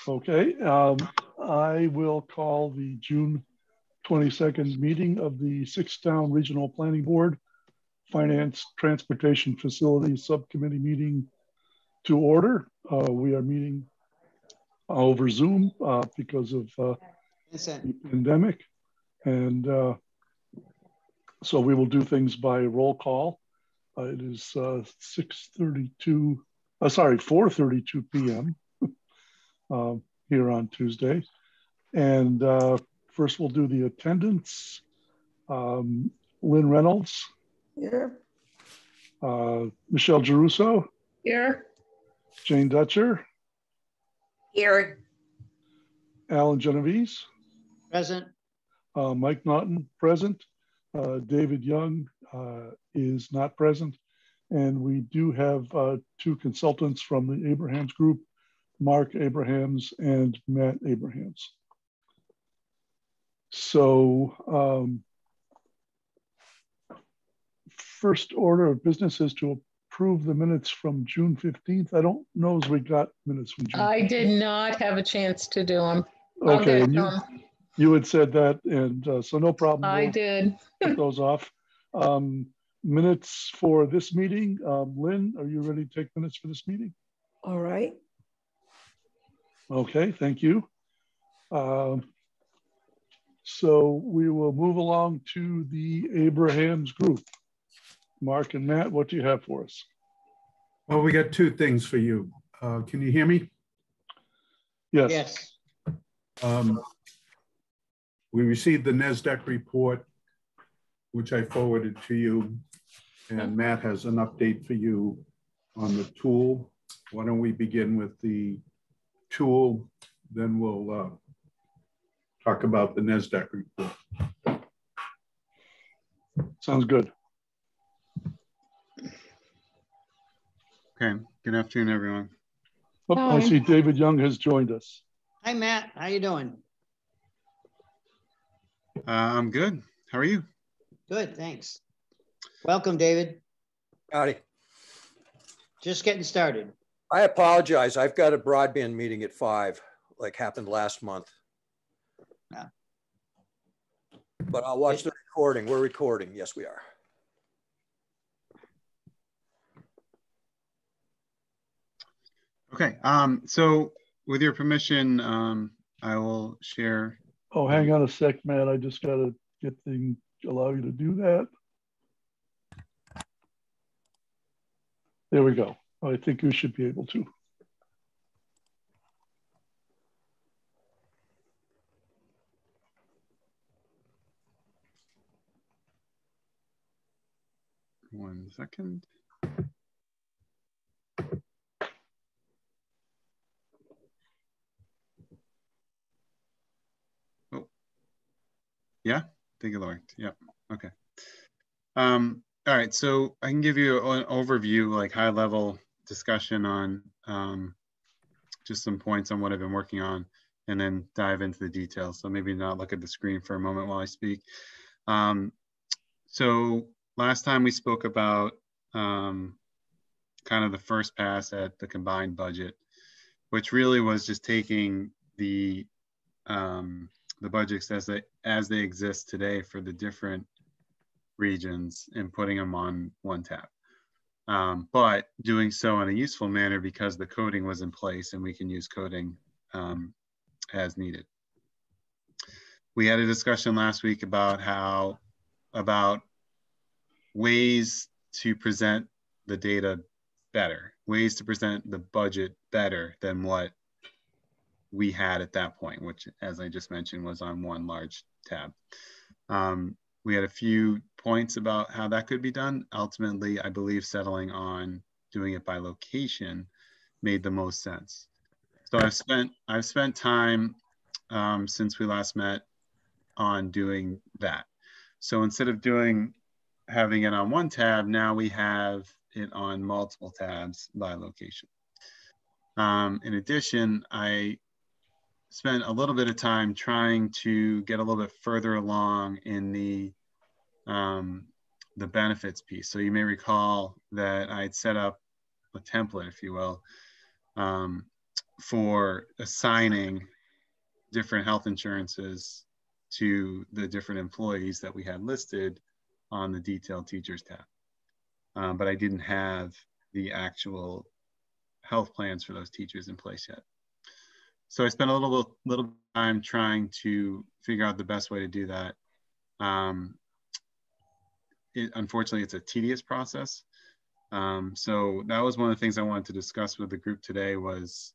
Okay, I will call the June 22nd meeting of the Six-Town Regional Planning Board Finance Transportation Facility Subcommittee meeting to order. We are meeting over Zoom because of the pandemic. And so we will do things by roll call. It is 4:32 p.m. Here on Tuesday. And first we'll do the attendance. Lynn Reynolds. Here. Michelle Geruso. Here. Jane Dutcher. Here. Alan Genovese. Present. Mike Naughton, present. David Young is not present. And we do have two consultants from the Abrahams Group, Mark Abrahams and Matt Abrahams. So first order of business is to approve the minutes from June 15th. I don't know if we got minutes from June 15th. I did not have a chance to do them. Okay, and you had said that, and so no problem. I did. Get those off. Minutes for this meeting. Lynn, are you ready to take minutes for this meeting? All right. Okay, thank you. So we will move along to the Abrahams Group. Mark and Matt, what do you have for us? Well, we got two things for you. Can you hear me? Yes. Yes. We received the NASDAQ report, which I forwarded to you, and Matt has an update for you on the tool. Why don't we begin with the tool, then we'll talk about the NASDAQ report. Sounds good. Okay, good afternoon, everyone. Oh, I see David Young has joined us. Hi, Matt. How you doing? I'm good. How are you? Good, thanks. Welcome, David. Howdy. Just getting started. I apologize. I've got a broadband meeting at 5, like happened last month. Yeah. But I'll watch the recording. We're recording. Yes, we are. Okay, so with your permission, I will share. Oh, hang on a sec, Matt. I just got to get things, allow you to do that. There we go. I think you should be able to. One second. Oh, yeah, I think it worked. Yep. Okay. All right, so I can give you an overview, like high level discussion on just some points on what I've been working on, and then dive into the details. So maybe not look at the screen for a moment while I speak. So last time we spoke about kind of the first pass at the combined budget, which really was just taking the budgets as they exist today for the different regions and putting them on one tab, but doing so in a useful manner because the coding was in place and we can use coding as needed. We had a discussion last week about ways to present the data better, ways to present the budget better than what we had at that point, which, as I just mentioned, was on one large tab. We had a few points about how that could be done. Ultimately, I believe settling on doing it by location made the most sense. So I've spent time since we last met on doing that. So instead of having it on one tab, now we have it on multiple tabs by location. In addition, I spent a little bit of time trying to get a little bit further along in the benefits piece. So you may recall that I had set up a template, if you will, for assigning different health insurances to the different employees that we had listed on the detailed teachers tab. But I didn't have the actual health plans for those teachers in place yet. So I spent a little time trying to figure out the best way to do that. Unfortunately, it's a tedious process. So that was one of the things I wanted to discuss with the group today was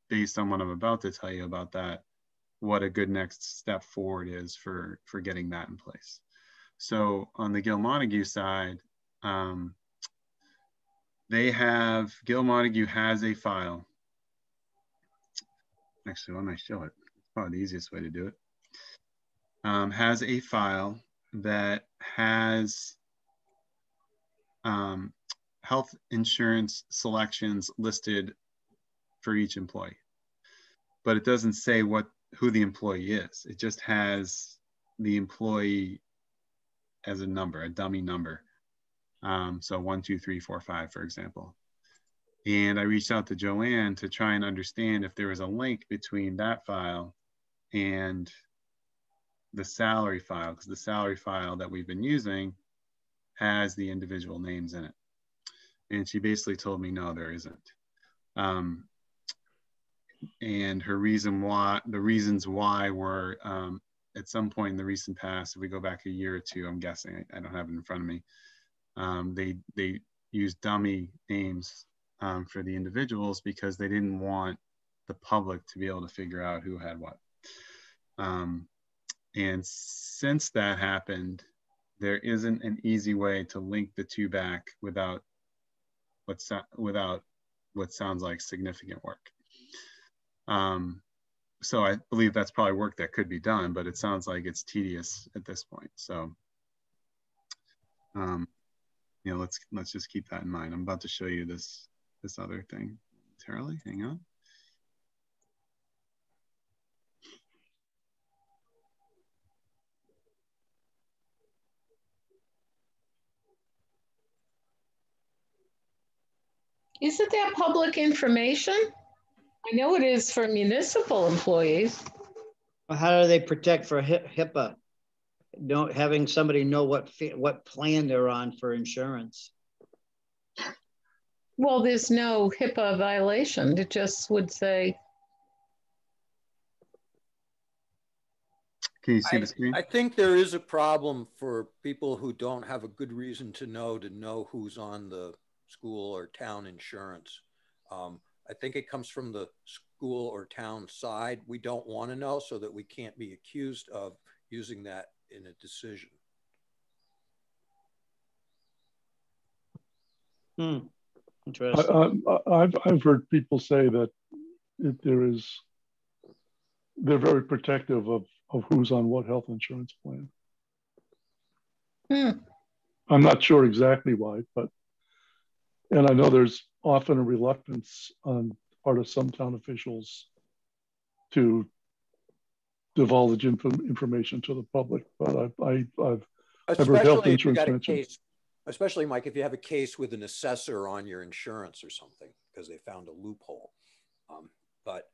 based on what I'm about to tell you about that, what a good next step forward is for getting that in place. So on the Gil Montague side, Gil Montague has a file. Actually, why don't I show it? It's probably the easiest way to do it. Has a file that has health insurance selections listed for each employee, but it doesn't say who the employee is. It just has the employee as a number, a dummy number. So 1, 2, 3, 4, 5, for example. And I reached out to Joanne to try and understand if there was a link between that file and the salary file, because the salary file that we've been using has the individual names in it. And she basically told me, no, there isn't. And the reasons why were at some point in the recent past, if we go back a year or two, I'm guessing, I don't have it in front of me, they used dummy names for the individuals because they didn't want the public to be able to figure out who had what. And since that happened, there isn't an easy way to link the two back without what sounds like significant work. So I believe that's probably work that could be done, but it sounds like it's tedious at this point. So, you know, let's just keep that in mind. I'm about to show you this other thing momentarily. Hang on. Isn't that public information? I know it is for municipal employees. How do they protect for HIPAA? Having somebody know what plan they're on for insurance. Well, there's no HIPAA violation. It just would say. Can you see the screen? I think there is a problem for people who don't have a good reason to know who's on the school or town insurance. I think it comes from the school or town side. We don't want to know so that we can't be accused of using that in a decision. Interesting. I've heard people say that they're very protective of who's on what health insurance plan. I'm not sure exactly why, and I know there's often a reluctance on part of some town officials to divulge information to the public, but I've heard health insurance mentioned. Especially, Mike, if you have a case with an assessor on your insurance or something because they found a loophole. But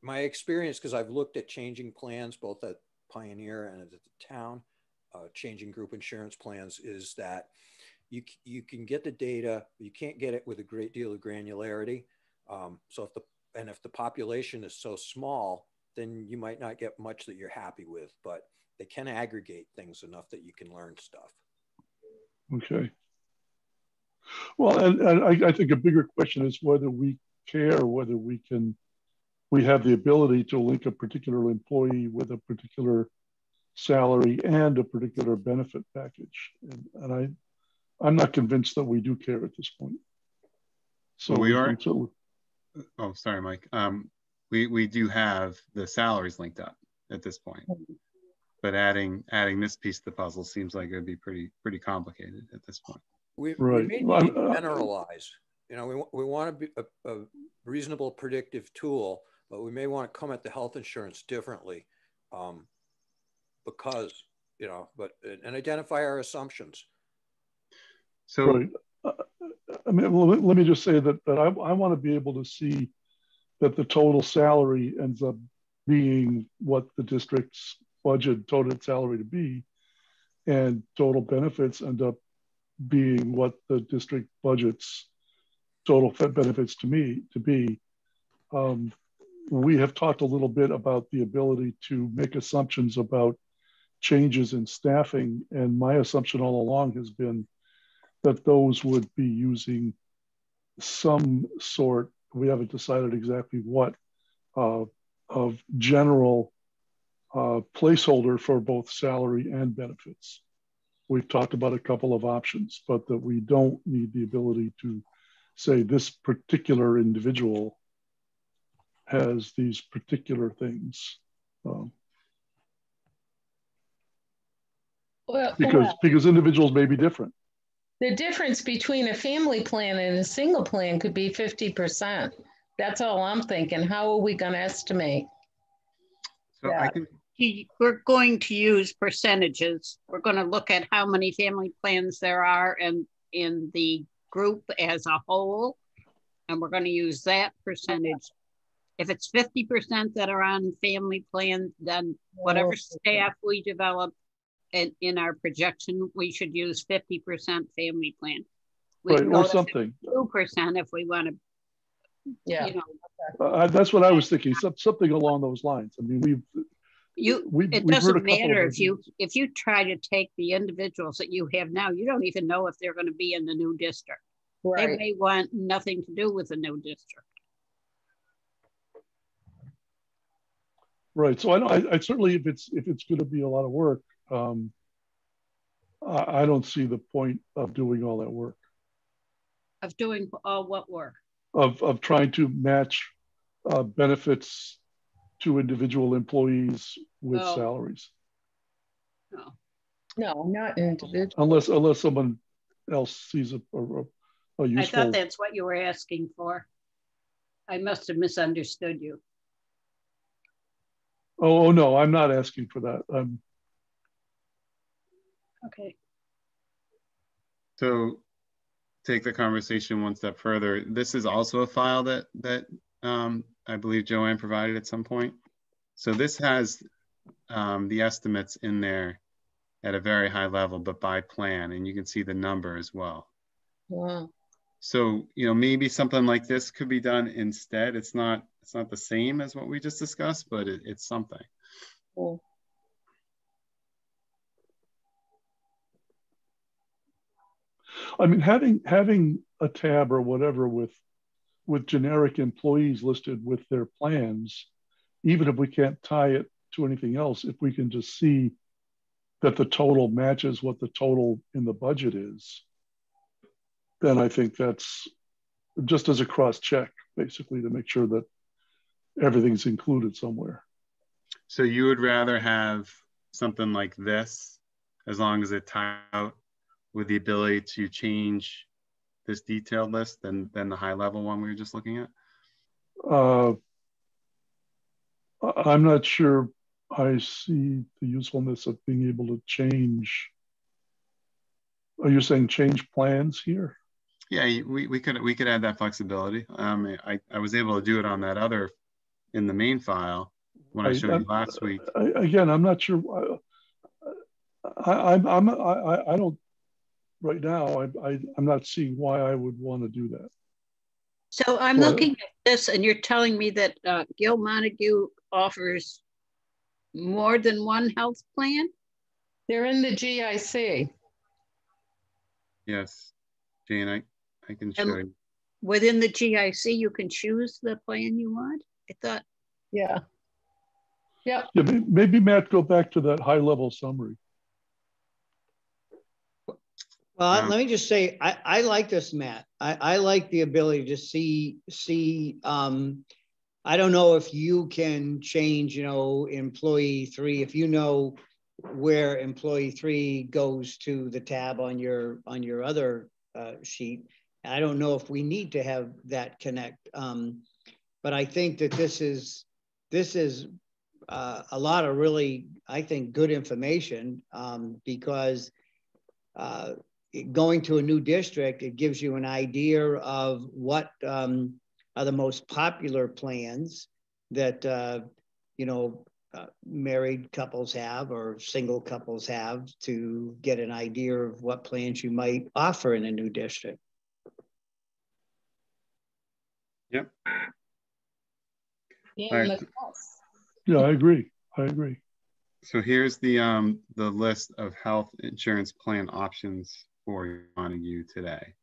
my experience, because I've looked at changing plans both at Pioneer and at the town, changing group insurance plans, is that you can get the data, you can't get it with a great deal of granularity. So if the population is so small, then you might not get much that you're happy with, but they can aggregate things enough that you can learn stuff. Okay. Well, and I think a bigger question is whether we care, whether we have the ability to link a particular employee with a particular salary and a particular benefit package. And I'm not convinced that we do care at this point. So we are. Oh, sorry, Mike. We do have the salaries linked up at this point, but adding this piece of the puzzle seems like it would be pretty complicated at this point. We may need to generalize. You know, we want to be a reasonable predictive tool, but we may want to come at the health insurance differently, because and identify our assumptions. So I mean, well, let me just say that I want to be able to see that the total salary ends up being what the district's budget total salary to be, and total benefits end up being what the district budget's total benefits to be. We have talked a little bit about the ability to make assumptions about changes in staffing, and my assumption all along has been that those would be using some sort, we haven't decided exactly what, of general placeholder for both salary and benefits. We've talked about a couple of options, but that we don't need the ability to say this particular individual has these particular things. Because individuals may be different. The difference between a family plan and a single plan could be 50%. That's all I'm thinking. How are we going to estimate? So that? We're going to use percentages. We're going to look at how many family plans there are in the group as a whole, and we're going to use that percentage. If it's 50% that are on family plan, then whatever staff we develop in our projection, we should use 50% family plan. We right, or something. 2% if we want to. Yeah, you know. That's what I was thinking. Something along those lines. I mean, it doesn't matter if you try to take the individuals that you have now. You don't even know if they're going to be in the new district. Right. They may want nothing to do with the new district. Right. So I certainly, if it's going to be a lot of work, I don't see the point of doing all that work. Of doing all what work? Of trying to match benefits to individual employees with salaries. No, not individual. Unless someone else sees a useful. I thought that's what you were asking for. I must have misunderstood you. Oh no, I'm not asking for that. Okay. So take the conversation one step further. This is also a file that I believe Joanne provided at some point. So this has the estimates in there at a very high level, but by plan, and you can see the number as well. Wow. So, you know, maybe something like this could be done instead. It's not the same as what we just discussed, but it's something. Cool. I mean, having a tab or whatever with generic employees listed with their plans, even if we can't tie it to anything else, if we can just see that the total matches what the total in the budget is, then I think that's just as a cross check, basically, to make sure that everything's included somewhere. So you would rather have something like this, as long as it ties out with the ability to change this detailed list than the high level one we were just looking at? I'm not sure I see the usefulness of being able to change. Are you saying change plans here? Yeah, we could add that flexibility. I was able to do it on that other in the main file when I showed you last week. Again, I'm not sure. I don't right now. I'm not seeing why I would want to do that. So I'm looking at this, and you're telling me that Gil Montague offers more than one health plan? They're in the GIC. Yes, Jane, I can show you. Within the GIC, you can choose the plan you want? I thought. Yeah. Yeah. Yeah, maybe Matt, go back to that high level summary. Well, let me just say, I like this, Matt. I like the ability to see. I don't know if you can change, employee 3, if you know where employee 3 goes to the tab on your other sheet. I don't know if we need to have that connect, but I think that this is a lot of really, I think, good information because going to a new district, it gives you an idea of what are the most popular plans that, married couples have or single couples have, to get an idea of what plans you might offer in a new district. Yep. Yeah, Yeah, I agree. I agree. So here's the list of health insurance plan options for Montague today.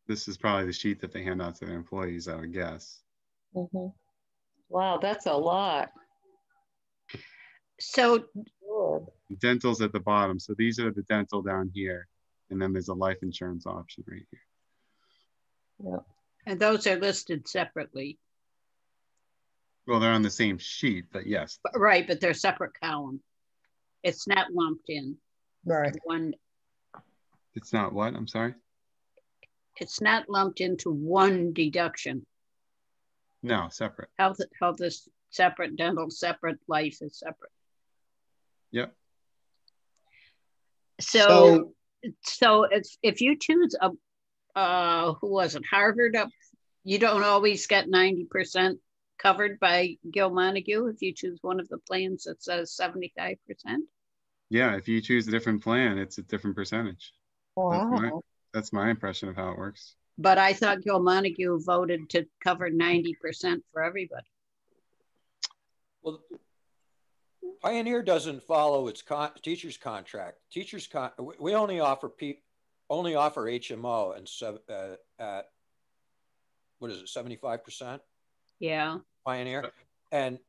This is probably the sheet that they hand out to their employees, I would guess. Mm-hmm. Wow, that's a lot. So Dental's at the bottom. So these are the dental down here. And then there's a life insurance option right here. Yeah. and those are listed separately. Well, they're on the same sheet, but yes. Right, but they're separate column. It's not lumped in. Right. One. It's not what? I'm sorry? It's not lumped into one deduction. No, separate. Health is separate, dental separate, life is separate. Yep. So if you choose who was it, Harvard up, you don't always get 90% covered by Gil Montague if you choose one of the plans that says 75%. Yeah, if you choose a different plan, it's a different percentage. Wow. That's my impression of how it works. But I thought Gil Montague voted to cover 90% for everybody. Well, Pioneer doesn't follow its teacher's contract. We only offer HMO and at what is it, 75%? Yeah. Pioneer. And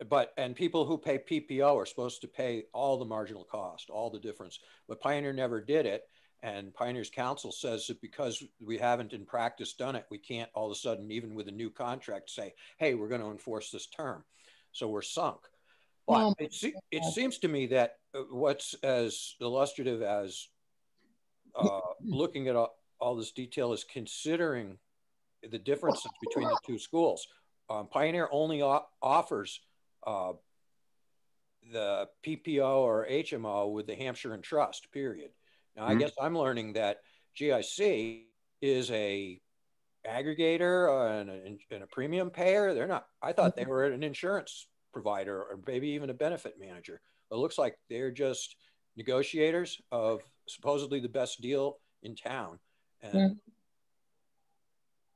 people who pay PPO are supposed to pay all the marginal cost, all the difference. But Pioneer never did it. And Pioneer's counsel says that because we haven't in practice done it, we can't all of a sudden, even with a new contract, say, hey, we're going to enforce this term. So we're sunk. But it seems to me that what's as illustrative as looking at all this detail is considering the differences between the two schools. Pioneer only offers the PPO or HMO with the Hampshire and Trust, period. Now, I guess I'm learning that GIC is a aggregator and a premium payer. They're not. I thought they were an insurance provider or maybe even a benefit manager. It looks like they're just negotiators of supposedly the best deal in town. And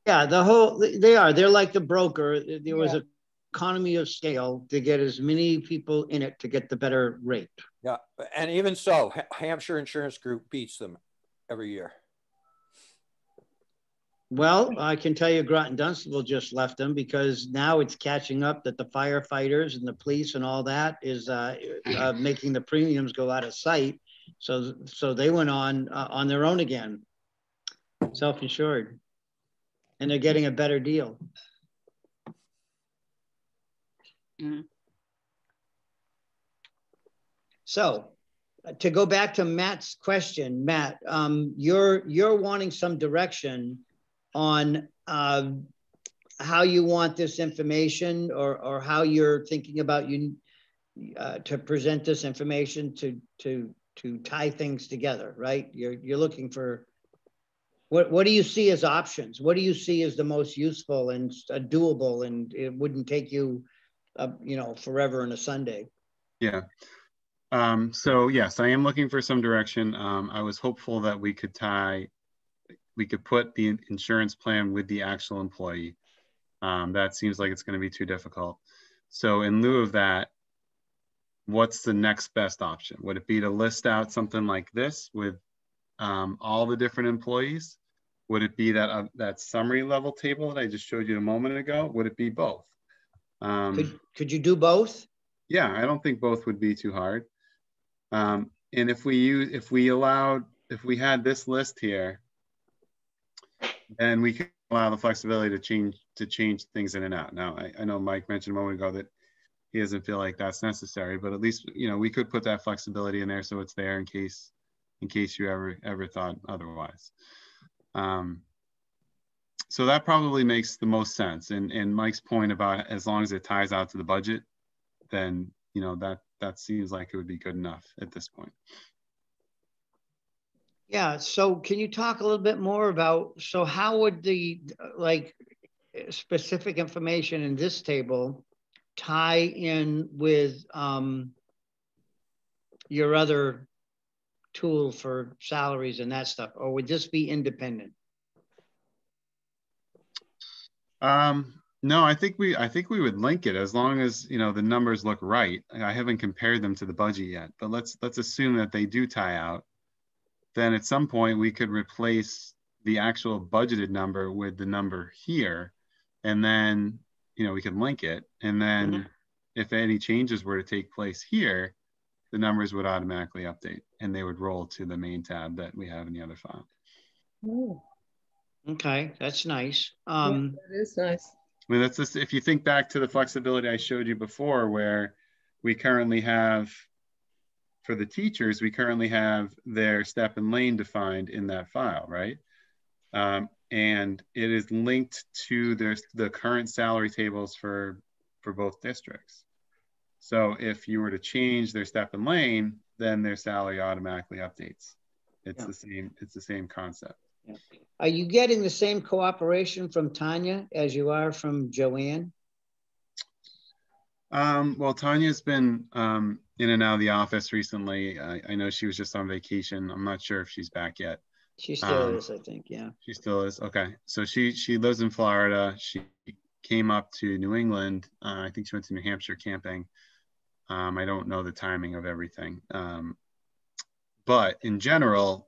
yeah, they're like the broker. There was an economy of scale to get as many people in it to get the better rate. Yeah, and even so, Hampshire Insurance Group beats them every year. Well, I can tell you Groton Dunstable just left them because now it's catching up that the firefighters and the police and all that is making the premiums go out of sight. So they went on their own again, self-insured, and they're getting a better deal. Mm-hmm. So to go back to Matt's question, Matt, you're wanting some direction on how you want this information or how you're thinking about to present this information to tie things together, right? You're looking for, what do you see as options? What do you see as the most useful and doable, and it wouldn't take you, forever and a Sunday? Yeah. So yes, I am looking for some direction. I was hopeful that we could put the insurance plan with the actual employee. That seems like it's going to be too difficult. So in lieu of that, what's the next best option? Would it be to list out something like this with all the different employees? Would it be that summary level table that I just showed you a moment ago? Would it be both? Could you do both? Yeah, I don't think both would be too hard. And if we had this list here, then we can allow the flexibility to change things in and out. Now, I know Mike mentioned a moment ago that he doesn't feel like that's necessary, but at least we could put that flexibility in there so it's there in case you ever thought otherwise. So that probably makes the most sense. And Mike's point about as long as it ties out to the budget, then that seems like it would be good enough at this point. Yeah, so can you talk a little bit more about, so how would the, like, specific information in this table tie in with your other tool for salaries and that stuff, or would this be independent? No, I think we would link it as long as, you know, the numbers look right. I haven't compared them to the budget yet, but let's assume that they do tie out. Then at some point we could replace the actual budgeted number with the number here, and then, you know, we can link it, and then if any changes were to take place here, the numbers would automatically update and they would roll to the main tab that we have in the other file. Oh, Okay, that's nice. yeah, that is nice. I mean, that's just, if you think back to the flexibility I showed you before, where we currently have, for the teachers, we currently have their step and lane defined in that file, right? And it is linked to the current salary tables for both districts. So if you were to change their step and lane, then their salary automatically updates. It's the same concept. Yeah. Are you getting the same cooperation from Tanya as you are from Joanne? Well, Tanya's been in and out of the office recently. I know she was just on vacation. I'm not sure if she's back yet. She still is, I think, yeah. She still is, okay. So she lives in Florida. She came up to New England. I think she went to New Hampshire camping. I don't know the timing of everything. But in general,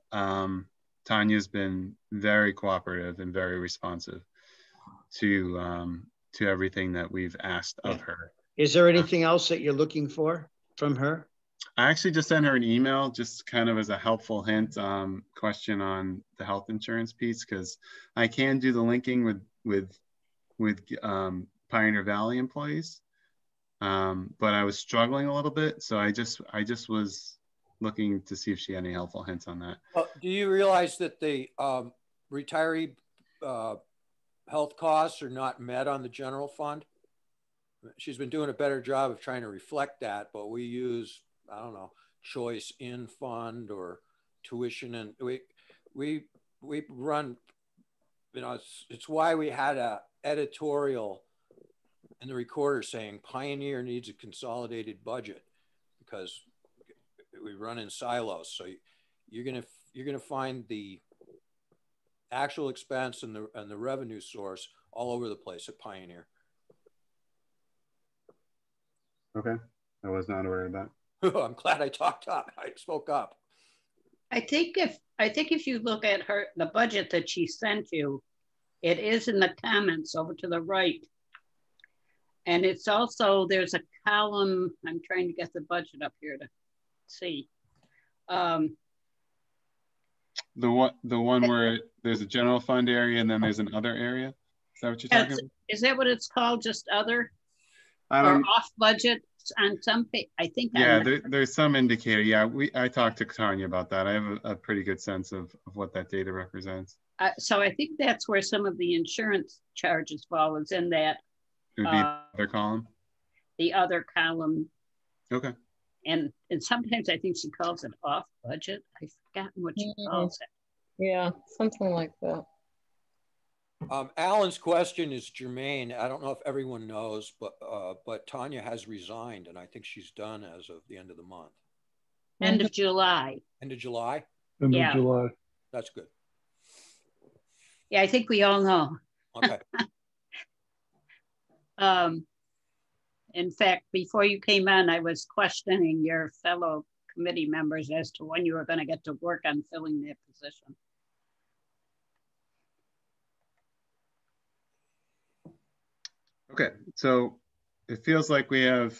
Tanya's been very cooperative and very responsive to everything that we've asked of her. Is there anything else that you're looking for from her? I actually just sent her an email, just kind of as a helpful hint, question on the health insurance piece, because I can do the linking with Pioneer Valley employees, but I was struggling a little bit, so I just was looking to see if she had any helpful hints on that. Well, do you realize that the retiree health costs are not met on the general fund? She's been doing a better job of trying to reflect that, but we use, I don't know, choice in fund or tuition, and we run, you know, it's why we had a editorial in the Recorder saying Pioneer needs a consolidated budget, because we run in silos. So you're gonna find the actual expense and the revenue source all over the place at Pioneer. Okay, I was not aware of that. I'm glad I spoke up. I think if you look at the budget that she sent you, it is in the comments over to the right. And it's also, there's a column, I'm trying to get the budget up here to see. The one where there's a general fund area and then there's an other area? Is that what you're talking about? Is that what it's called, just other? Or off budget on some, I think. Yeah, there's some indicator. Yeah, I talked to Tanya about that. I have a pretty good sense of what that data represents. So I think that's where some of the insurance charges fall, is in that. It would be the other column? The other column. Okay. And sometimes I think she calls it off budget. I've forgotten what she calls it. Yeah, something like that. Alan's question is germane. I don't know if everyone knows, but Tanya has resigned, and I think she's done as of the end of the month. End of July. End of July? End of July. That's good. Yeah, I think we all know. Okay. In fact, before you came on, I was questioning your fellow committee members as to when you were going to get to work on filling that position. Okay, so it feels like we have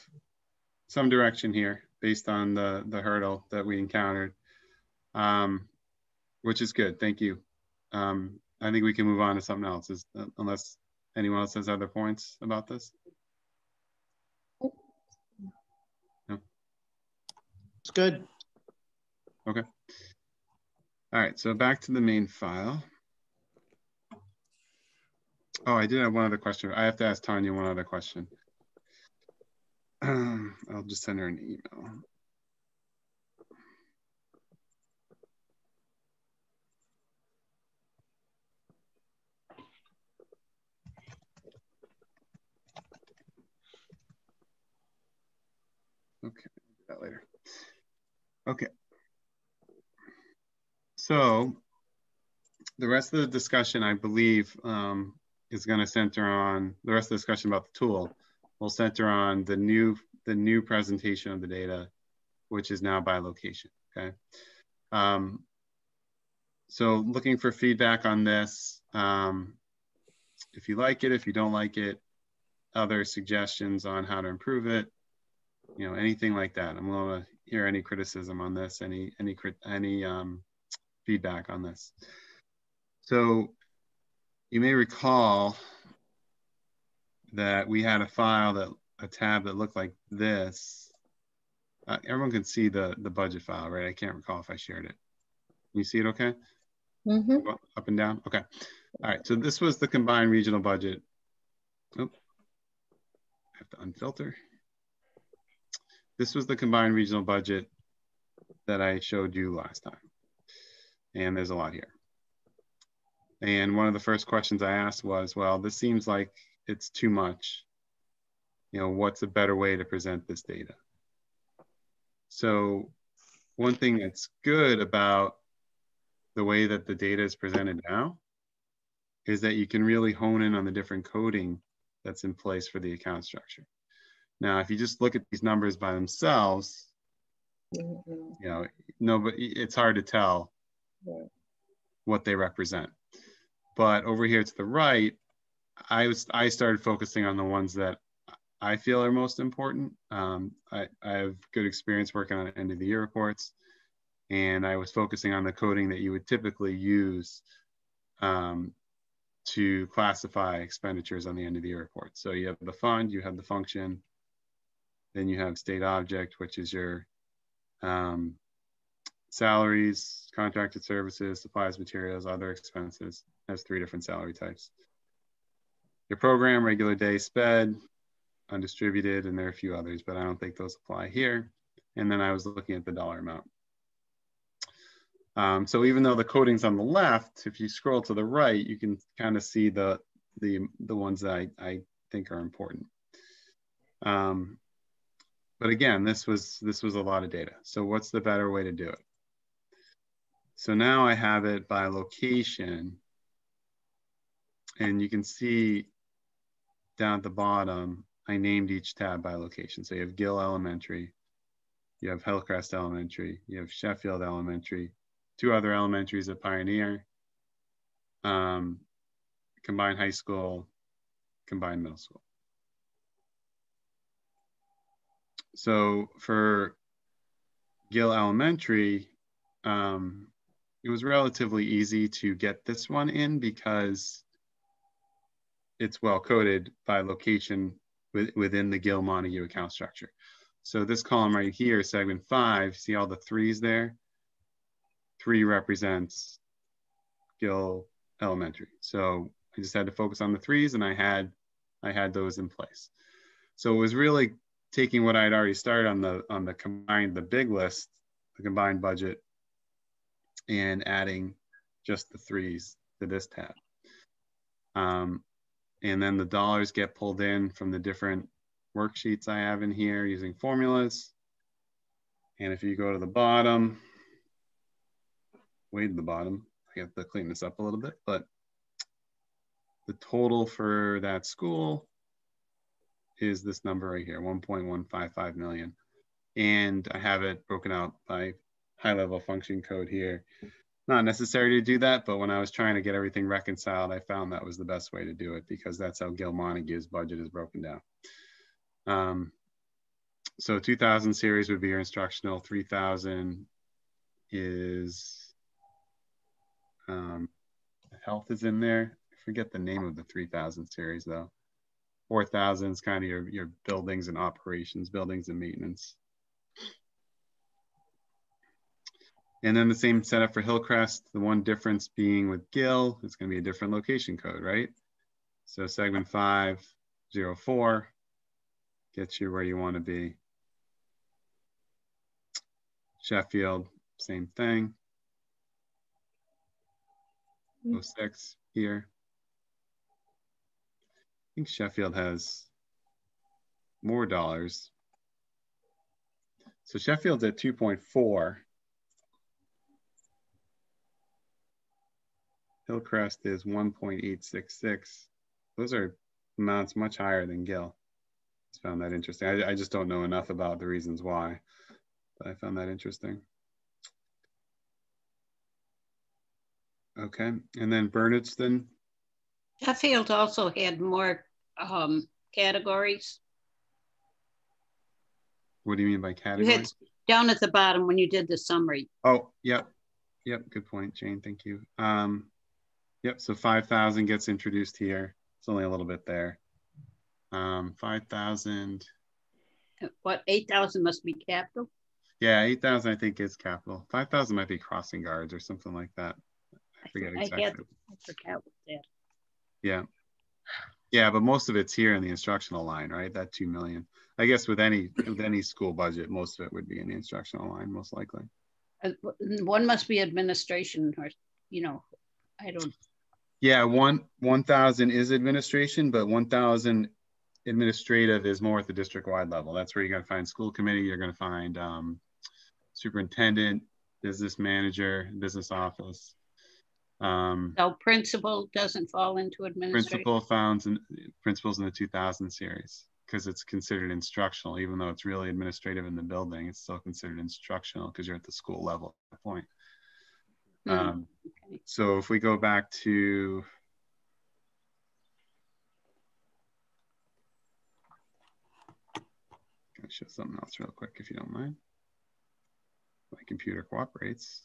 some direction here based on the hurdle that we encountered, which is good. Thank you. I think we can move on to something else, unless anyone else has other points about this. No? It's good. Okay. All right, so back to the main file. Oh, I did have one other question. I have to ask Tanya one other question. I'll just send her an email. Okay, do that later. Okay. So the rest of the discussion, I believe, is going to center on the rest of the discussion about the tool will center on the new presentation of the data, which is now by location. Okay. So looking for feedback on this. If you like it, if you don't like it, other suggestions on how to improve it, you know, anything like that. I'm going to hear any criticism on this, any feedback on this. So you may recall that we had a tab that looked like this. Everyone can see the budget file, right? I can't recall if I shared it. You see it okay? Mm-hmm. Up and down? Okay. All right, so this was the combined regional budget. Oh, I have to unfilter. This was the combined regional budget that I showed you last time. And there's a lot here. And one of the first questions I asked was, well, this seems like it's too much. You know, what's a better way to present this data? So one thing that's good about the way that the data is presented now is that you can really hone in on the different coding that's in place for the account structure. Now, if you just look at these numbers by themselves, you know, it's hard to tell what they represent. But over here to the right, I started focusing on the ones that I feel are most important. I have good experience working on end of the year reports, and I was focusing on the coding that you would typically use to classify expenditures on the end of the year report. So you have the fund, you have the function, then you have state object, which is your salaries, contracted services, supplies, materials, other expenses. Has 3 different salary types. Your program, regular day, sped, undistributed, and there are a few others, but I don't think those apply here. And then I was looking at the dollar amount. So even though the coding's on the left, if you scroll to the right, you can kind of see the ones that I think are important. But again, this was a lot of data. So what's the better way to do it? So now I have it by location, and you can see down at the bottom, I named each tab by location. So you have Gill Elementary, you have Hillcrest Elementary, you have Sheffield Elementary, 2 other elementaries at Pioneer, combined high school, combined middle school. So for Gill Elementary, it was relatively easy to get this one in because it's well coded by location within the Gill Montague account structure. So this column right here, segment 5, see all the 3s there? 3 represents Gill Elementary. So I just had to focus on the 3s, and I had those in place. So it was really taking what I had already started on the combined, the big list, the combined budget, and adding just the 3s to this tab. And then the dollars get pulled in from the different worksheets I have in here using formulas. And if you go to the bottom, way to the bottom, I have to clean this up a little bit, but the total for that school is this number right here, 1.155 million. And I have it broken out by high level function code here. Not necessary to do that, but when I was trying to get everything reconciled, I found that was the best way to do it because that's how Gill Montague's budget is broken down. So 2000 series would be your instructional, 3000 is, health is in there. I forget the name of the 3000 series though. 4000 is kind of your buildings and operations, buildings and maintenance. And then the same setup for Hillcrest. The one difference being with Gill, it's going to be a different location code, right? So segment 504 gets you where you want to be. Sheffield, same thing. 06 here. I think Sheffield has more dollars. So Sheffield's at 2.4. Hillcrest is 1.866. Those are amounts much higher than Gill. I found that interesting. I just don't know enough about the reasons why, but I found that interesting. Okay, and then Bernardston. Sheffield also had more categories. What do you mean by You categories? had down at the bottom when you did the summary. Oh, yep. Yep, good point, Jane, thank you. Yep, so 5,000 gets introduced here. It's only a little bit there. 5,000. What, 8,000 must be capital? Yeah, 8,000 I think is capital. 5,000 might be crossing guards or something like that. I forget exactly. I forgot what that. Yeah. Yeah, but most of it's here in the instructional line, right? That 2 million. I guess with any school budget, most of it would be in the instructional line, most likely. One must be administration, or I don't. Yeah, 1,000 is administration, but 1,000 administrative is more at the district-wide level. That's where you're going to find school committee. You're going to find superintendent, business manager, business office. So principal doesn't fall into administration? Principals in the 2000 series, because it's considered instructional, even though it's really administrative in the building, it's still considered instructional because you're at the school level at that point. Okay. So if we go back to I'll show something else real quick if you don't mind. My computer cooperates.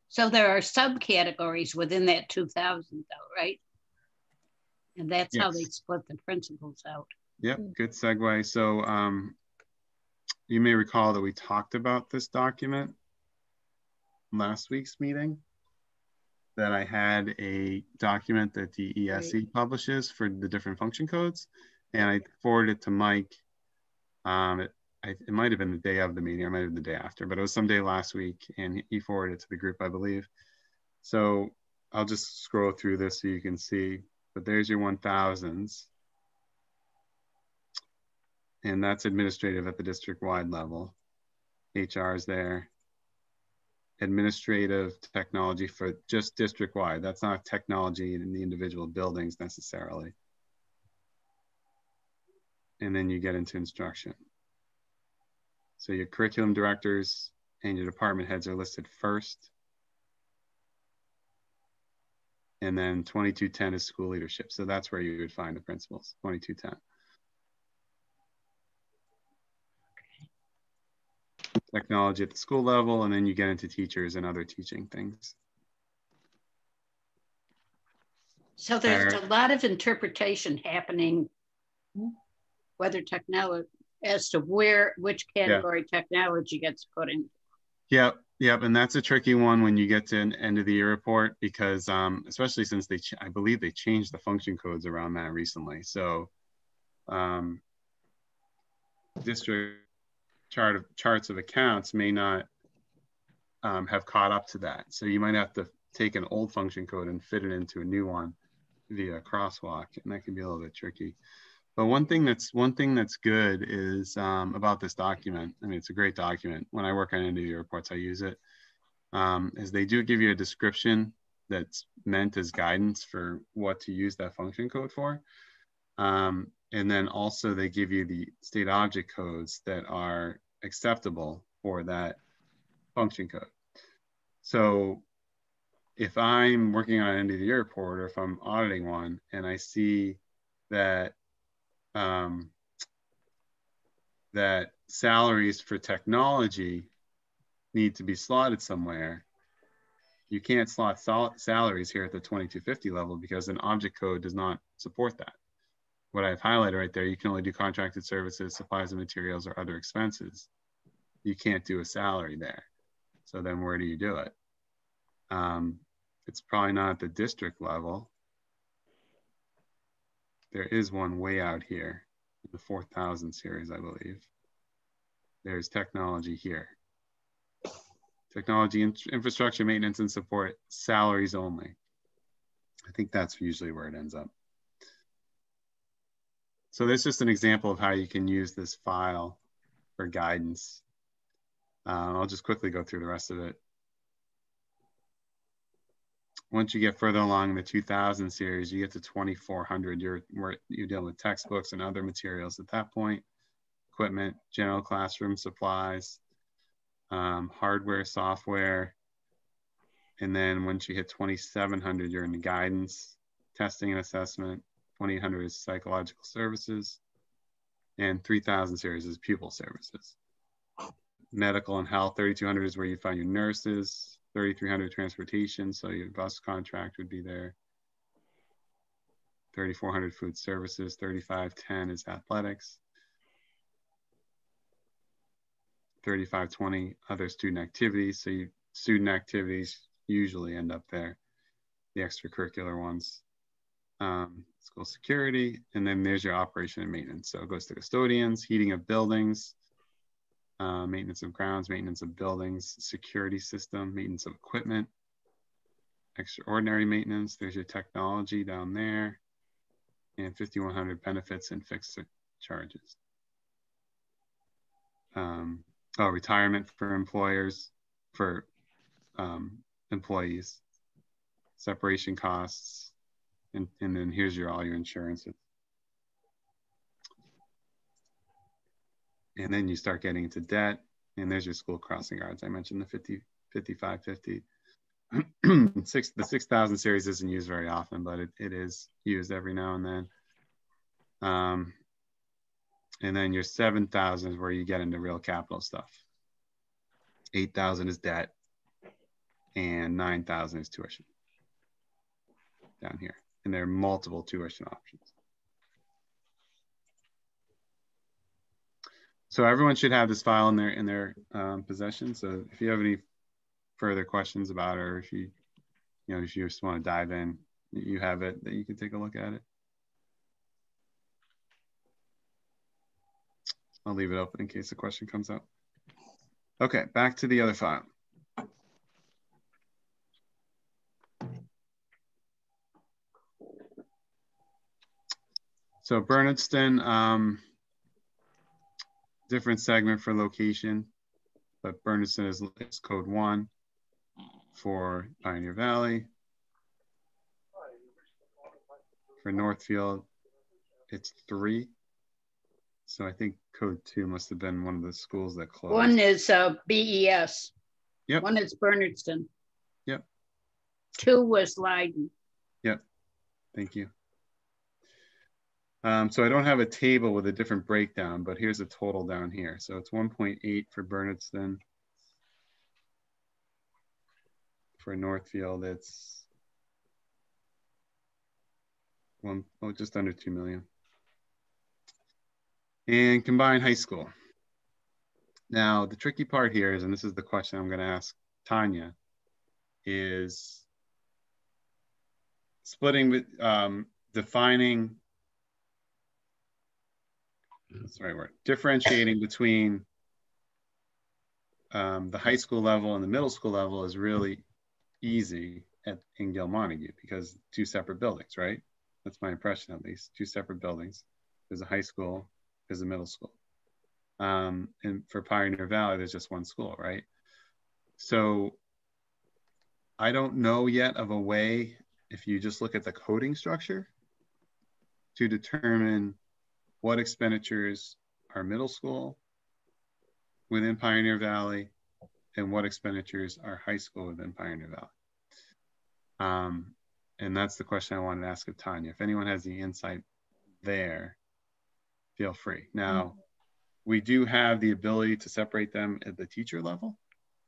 So there are subcategories within that 2,000 though, right? And that's how they split the principals out. Yep, good segue. So you may recall that we talked about this document last week's meeting, that I had a document that the ESE publishes for the different function codes, and I forwarded it to Mike. It might have been the day of the meeting, or it might have been the day after, but it was someday last week, and he forwarded it to the group, I believe. So I'll just scroll through this so you can see, but there's your 1,000s. And that's administrative at the district-wide level. HR is there. Administrative technology for just district-wide. That's not technology in the individual buildings necessarily. And then you get into instruction. So your curriculum directors and your department heads are listed first. And then 2210 is school leadership. So that's where you would find the principals, 2210. Technology at the school level, and then you get into teachers and other teaching things. So there's a lot of interpretation happening, whether technology, as to which category technology gets put in. Yep, and that's a tricky one when you get to an end of the year report, because especially since I believe they changed the function codes around that recently. So district charts of accounts may not have caught up to that. So you might have to take an old function code and fit it into a new one via crosswalk, and that can be a little bit tricky. But one thing that's good is about this document. I mean, it's a great document. When I work on end of year reports, I use it. Is they do give you a description that's meant as guidance for what to use that function code for. And then also they give you the state object codes that are acceptable for that function code. So if I'm working on an end of the year report, or if I'm auditing one and I see that that salaries for technology need to be slotted somewhere, you can't slot salaries here at the 2250 level because an object code does not support that. What I've highlighted right there, you can only do contracted services, supplies and materials, or other expenses. You can't do a salary there. So then where do you do it? It's probably not at the district level. There is one way out here, in the 4000 series, I believe. There's technology here. Technology, infrastructure, maintenance, and support, salaries only. I think that's usually where it ends up. So there's just an example of how you can use this file for guidance. I'll just quickly go through the rest of it. Once you get further along the 2000 series, you get to 2400. You're dealing with textbooks and other materials at that point, equipment, general classroom supplies, hardware, software. And then once you hit 2700, you're in the guidance, testing and assessment. 2800 is psychological services, and 3000 series is pupil services. Medical and health, 3200 is where you find your nurses. 3300 transportation, so your bus contract would be there. 3400 food services. 3510 is athletics. 3520 other student activities. So student activities usually end up there, the extracurricular ones. School security, and then there's your operation and maintenance. So it goes to custodians, heating of buildings, maintenance of grounds, maintenance of buildings, security system, maintenance of equipment, extraordinary maintenance. There's your technology down there, and 5100 benefits and fixed charges. Retirement for employers, for employees, separation costs, and then here's all your insurances. And then you start getting into debt, and there's your school crossing guards. I mentioned the 5550. The 6000 series isn't used very often, but it is used every now and then. And then your 7000 is where you get into real capital stuff. 8000 is debt, and 9000 is tuition down here. And there are multiple tuition options. So everyone should have this file in their possession. So if you have any further questions about it, or if you just want to dive in, you have it that you can take a look at it. I'll leave it open in case a question comes up. Okay, back to the other file. So Bernardston, different segment for location, but Bernardston is code 1 for Pioneer Valley. For Northfield, it's 3. So I think code 2 must have been one of the schools that closed. 1 is BES. Yep. 1 is Bernardston. Yep. 2 was Leiden. Yep. Thank you. So I don't have a table with a different breakdown, but here's a total down here. So it's 1.8 for Bernardston. For Northfield, it's just under 2 million. And combined high school. Now, the tricky part here is, and this is the question I'm going to ask Tanya, is splitting with defining, that's the right word, differentiating between the high school level and the middle school level is really easy in Gil Montague because 2 separate buildings, right? That's my impression, at least. 2 separate buildings. There's a high school, there's a middle school. And for Pioneer Valley, there's just 1 school, right? So I don't know yet of a way, if you just look at the coding structure, to determine what expenditures are middle school within Pioneer Valley and what expenditures are high school within Pioneer Valley. And that's the question I wanted to ask of Tanya. If anyone has the insight there, feel free. Now, we do have the ability to separate them at the teacher level,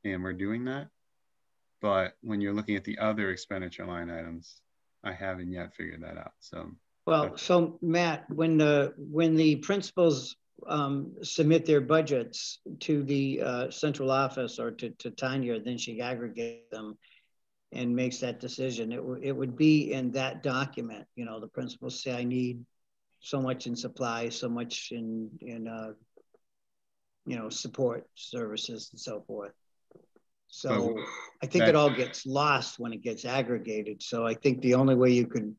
and we're doing that. But when you're looking at the other expenditure line items, I haven't yet figured that out. So, well, so Matt, when the principals submit their budgets to the central office or to Tanya, then she aggregates them and makes that decision. It would be in that document. You know, the principals say, I need so much in supplies, so much in you know, support services and so forth. So I think it all gets lost when it gets aggregated. So I think the only way you could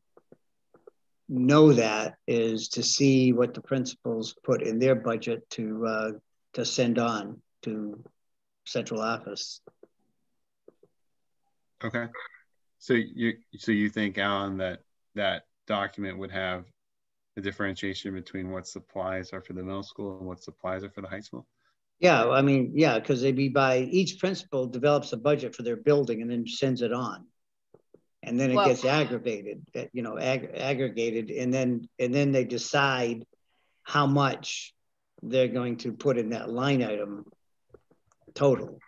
know that is to see what the principals put in their budget to send on to central office. Okay. So you think, Alan, that document would have the differentiation between what supplies are for the middle school and what supplies are for the high school? Yeah, I mean, yeah, because they'd be by each principal develops a budget for their building and then sends it on. And then it gets aggregated, aggregated, and then they decide how much they're going to put in that line item total.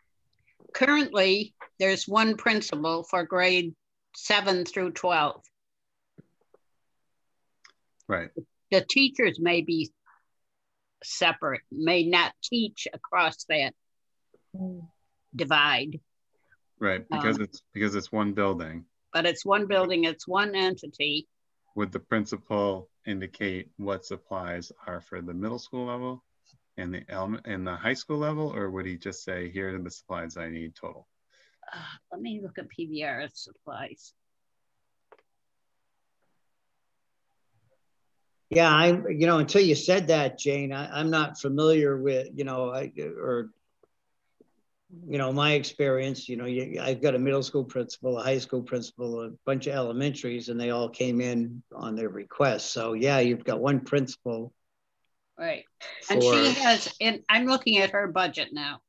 Currently, there's one principal for grade 7 through 12. Right. The teachers may be separate, may not teach across that divide. Right, because it's one building. But it's one building, it's one entity. Would the principal indicate what supplies are for the middle school level and the high school level, or would he just say, here are the supplies I need total? Let me look at PVRS supplies. Yeah, until you said that, Jane, I'm not familiar with, my experience. I've got a middle school principal, a high school principal, a bunch of elementaries, and they all came in on their request. So yeah, you've got one principal. Right. And she has, and I'm looking at her budget now.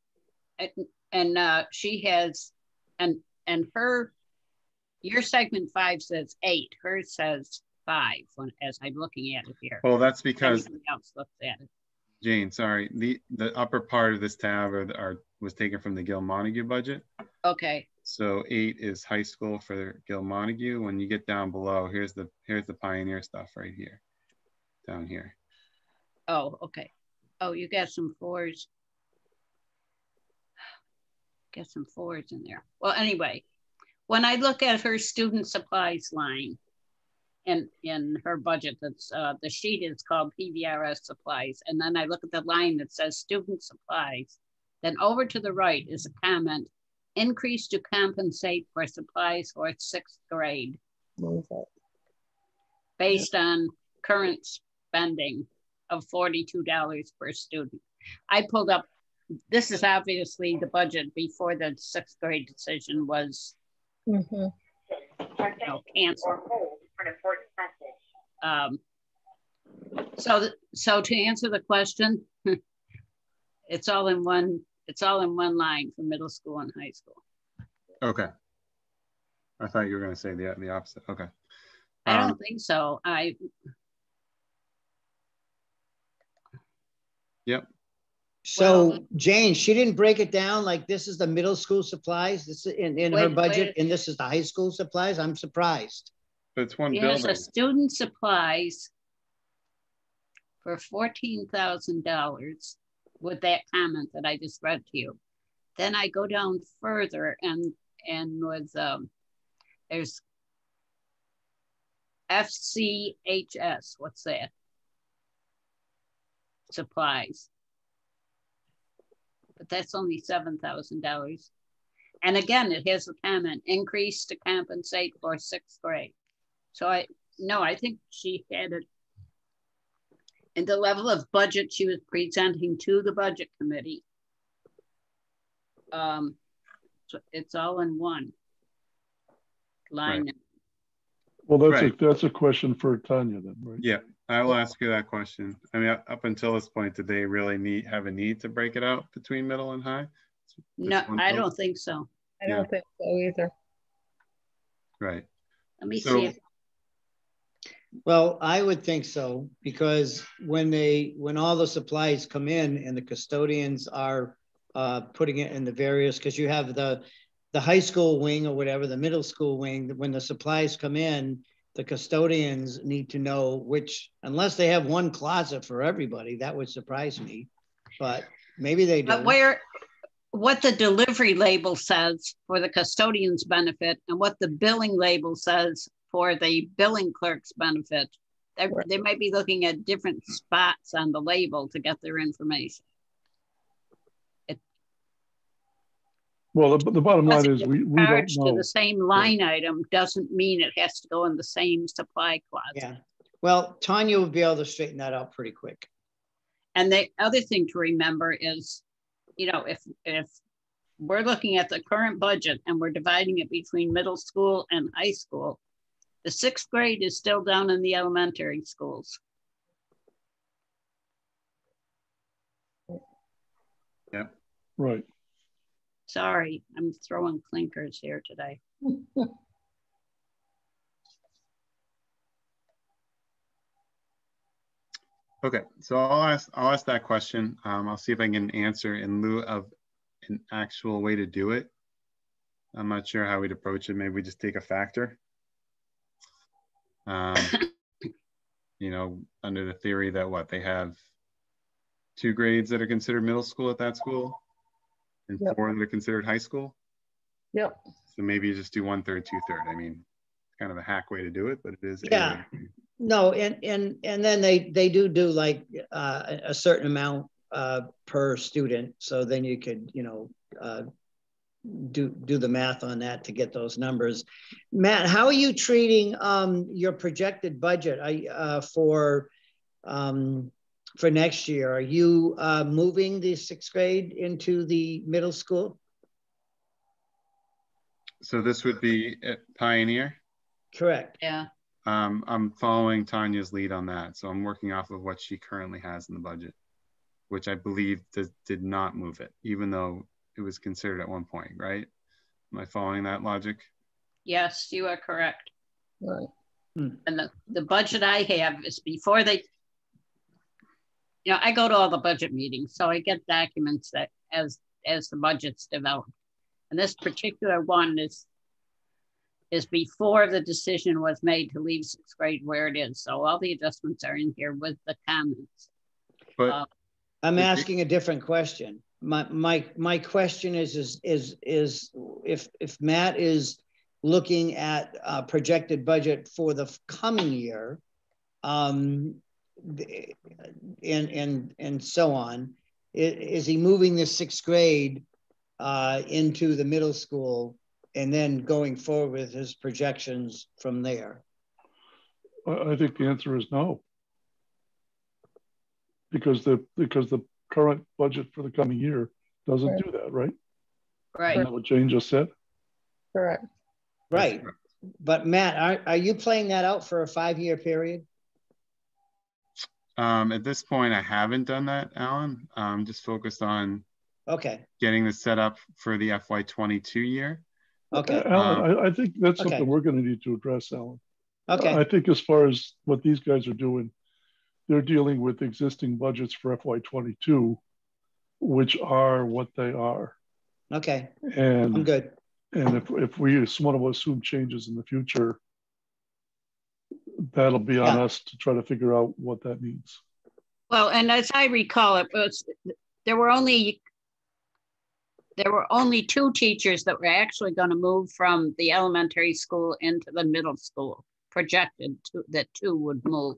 And she has, and your segment 5 says 8, hers says 5 as I'm looking at it here. Well, that's because everybody else looks at it. Jane, sorry, the upper part of this tab was taken from the Gil Montague budget. Okay. So 8 is high school for Gil Montague. When you get down below, here's the Pioneer stuff right here, down here. Oh, okay. Oh, you got some 4s. Got some 4s in there. Well, anyway, when I look at her student supplies line in her budget, that's the sheet is called PVRS supplies, and then I look at the line that says student supplies. Then over to the right is a comment: increase to compensate for supplies for 6th grade. What was that? Based on current spending of $42 per student. I pulled up, this is obviously the budget before the 6th grade decision was canceled. So to answer the question, it's all in one line for middle school and high school. Okay. I thought you were going to say the opposite. Okay. I don't think so. Yep. So Jane, she didn't break it down like this is the middle school supplies, this is in her budget, and this is the high school supplies. I'm surprised. But it's one building. Here's the student supplies for $14,000 with that comment that I just read to you. Then I go down further and with there's FCHS. What's that? Supplies. But that's only $7,000. And again, it has a comment: increase to compensate for 6th grade. So I think she had it in the level of budget she was presenting to the budget committee. So it's all in one line. Right. Well, that's a question for Tanya then, right? Yeah, I will ask you that question. I mean, up until this point, did they really have a need to break it out between middle and high? No, I don't think so. I don't think so either. Right. Let me see if Well, I would think so, because when all the supplies come in and the custodians are putting it in the various, because you have the high school wing or whatever, the middle school wing, when the supplies come in, the custodians need to know which, unless they have one closet for everybody, that would surprise me, but maybe they do. But what the delivery label says for the custodian's benefit and what the billing label says for the billing clerk's benefit, they might be looking at different spots on the label to get their information. Well, the bottom line is we don't know. To the same line item doesn't mean it has to go in the same supply closet. Yeah. Well, Tanya will be able to straighten that out pretty quick. And the other thing to remember is, you know, if we're looking at the current budget and we're dividing it between middle school and high school, the 6th grade is still down in the elementary schools. Yeah. Right. Sorry, I'm throwing clinkers here today. Okay, so I'll ask that question. I'll see if I can get an answer in lieu of an actual way to do it. I'm not sure how we'd approach it. Maybe we just take a factor. You know, under the theory that what, they have 2 grades that are considered middle school at that school and 4 that are considered high school. Yep. So maybe you just do 1/3, 2/3. I mean, kind of a hack way to do it, but it is. Yeah. No, and then they do like a certain amount per student. So then you could, you know, do the math on that to get those numbers. Matt, how are you treating your projected budget for next year? Are you moving the 6th grade into the middle school? So this would be at Pioneer? Correct. Yeah. I'm following Tanya's lead on that. So I'm working off of what she currently has in the budget, which I believe did not move it, even though it was considered at one point, right? Am I following that logic? Yes, you are correct. Right. And the budget I have is before they, you know, I go to all the budget meetings, so I get documents that as the budget's developed. And this particular one is before the decision was made to leave 6th grade where it is. So all the adjustments are in here with the comments. But I'm asking a different question. My question is if Matt is looking at a projected budget for the coming year, and so on, is he moving the 6th grade into the middle school and then going forward with his projections from there? I think the answer is no, because the current budget for the coming year doesn't do that, right? Right. Isn't that what Jane just said? Correct. Right. But Matt, are you playing that out for a 5-year period? At this point, I haven't done that, Alan. I'm just focused on getting this set up for the FY22 year. Okay. Alan, I think that's something we're going to need to address, Alan. Okay. I think as far as what these guys are doing, they're dealing with existing budgets for FY22, which are what they are. Okay. And I'm good. And if we want to assume changes in the future, that'll be on us to try to figure out what that means. Well, and as I recall, there were only 2 teachers that were actually going to move from the elementary school into the middle school, projected that 2 would move.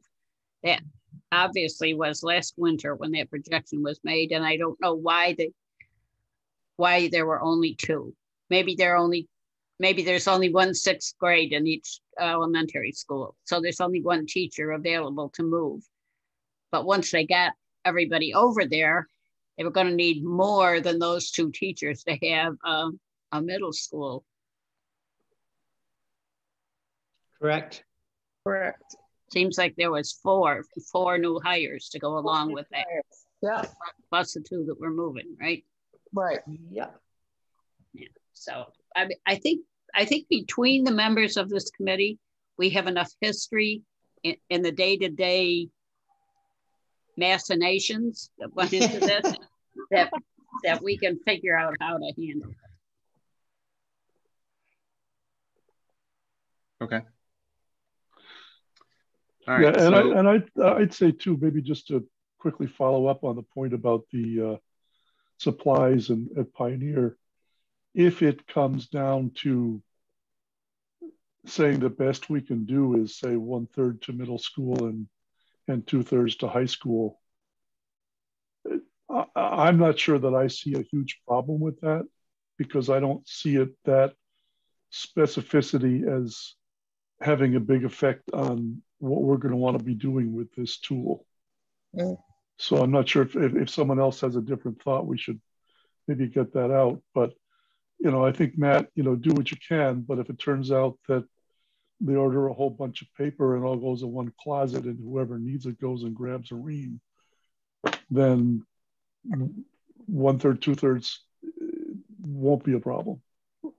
That obviously was last winter when that projection was made, and I don't know why there were only 2. Maybe there's only 1 6th grade in each elementary school, so there's only 1 teacher available to move. But once they got everybody over there, they were going to need more than those 2 teachers to have a middle school. Correct. Correct. Seems like there was 4 new hires to go along with that. Yeah. Plus the 2 that were moving, right? Right. Yeah. So I think between the members of this committee, we have enough history in the day-to-day machinations that went into this that we can figure out how to handle it. Okay. All right. Yeah, I'd say too, maybe just to quickly follow up on the point about the supplies and at Pioneer. If it comes down to saying the best we can do is say 1/3 to middle school and 2/3 to high school, I'm not sure that I see a huge problem with that, because I don't see it that specificity having a big effect on what we're going to want to be doing with this tool. Mm. So I'm not sure if someone else has a different thought, we should maybe get that out. But, you know, I think, Matt, you know, do what you can. But if it turns out that they order a whole bunch of paper and all goes in one closet and whoever needs it goes and grabs a ream, then 1/3, 2/3 won't be a problem.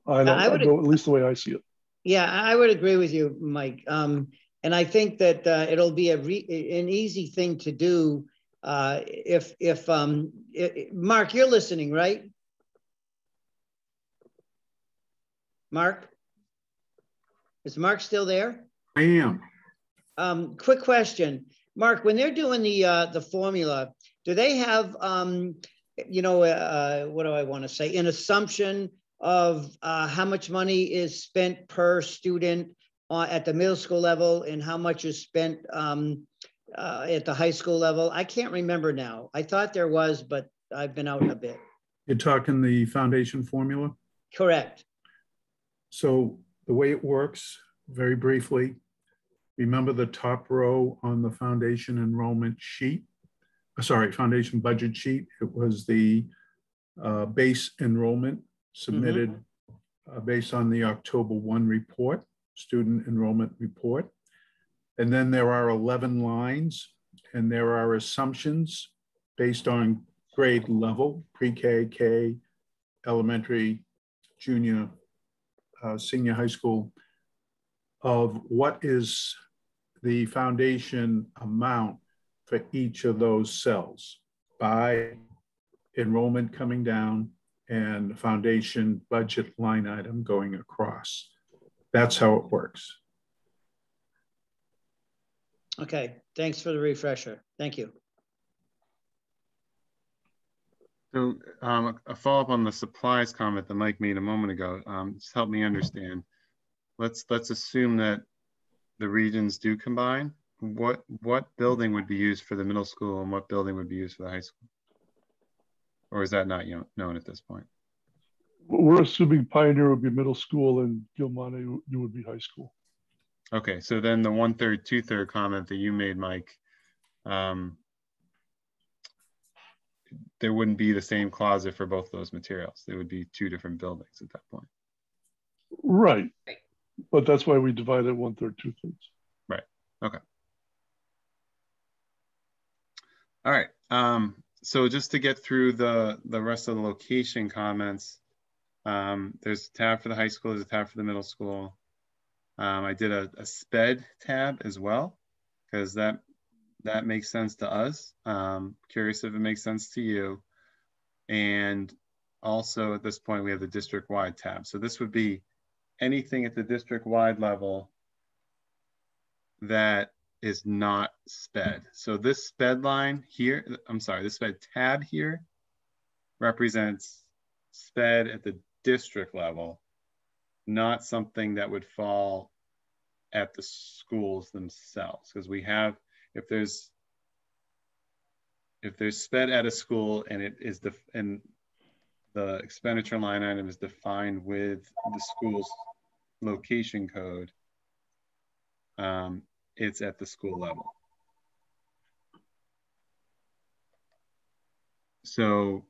I don't know, at least the way I see it. Yeah, I would agree with you, Mike. And I think that it'll be an easy thing to do if Mark, you're listening, right? Mark? Is Mark still there? I am. Quick question. Mark, when they're doing the formula, do they have, you know, what do I want to say? An assumption of how much money is spent per student at the middle school level and how much is spent at the high school level? I can't remember now. I thought there was, but I've been out a bit. You're talking the foundation formula? Correct. So the way it works, very briefly, remember the top row on the foundation enrollment sheet? Sorry, foundation budget sheet. It was the base enrollment submitted based on the October 1 report, student enrollment report. And then there are 11 lines and there are assumptions based on grade level, pre-K, K, elementary, junior, senior high school, of what is the foundation amount for each of those cells by enrollment coming down and foundation budget line item going across. That's how it works. Okay, thanks for the refresher. Thank you. So a follow-up on the supplies comment that Mike made a moment ago, just help me understand. Let's assume that the regions do combine. What building would be used for the middle school and what building would be used for the high school? Or is that not known at this point? We're assuming Pioneer would be middle school and Gilmani you would be high school. Okay, so then the 1/3, 2/3 comment that you made, Mike, there wouldn't be the same closet for both those materials. There would be two different buildings at that point. Right, but that's why we divided 1/3, 2/3. Right, okay. All right, so just to get through the rest of the location comments, there's a tab for the high school, there's a tab for the middle school. I did a SPED tab as well, because that makes sense to us. Curious if it makes sense to you. And also at this point, we have the district-wide tab. So this would be anything at the district-wide level that is not SPED. So this SPED line here, I'm sorry, this SPED tab here represents SPED at the district level, not something that would fall at the schools themselves. Because we have, if there's SPED at a school and it is and the expenditure line item is defined with the school's location code, it's at the school level. So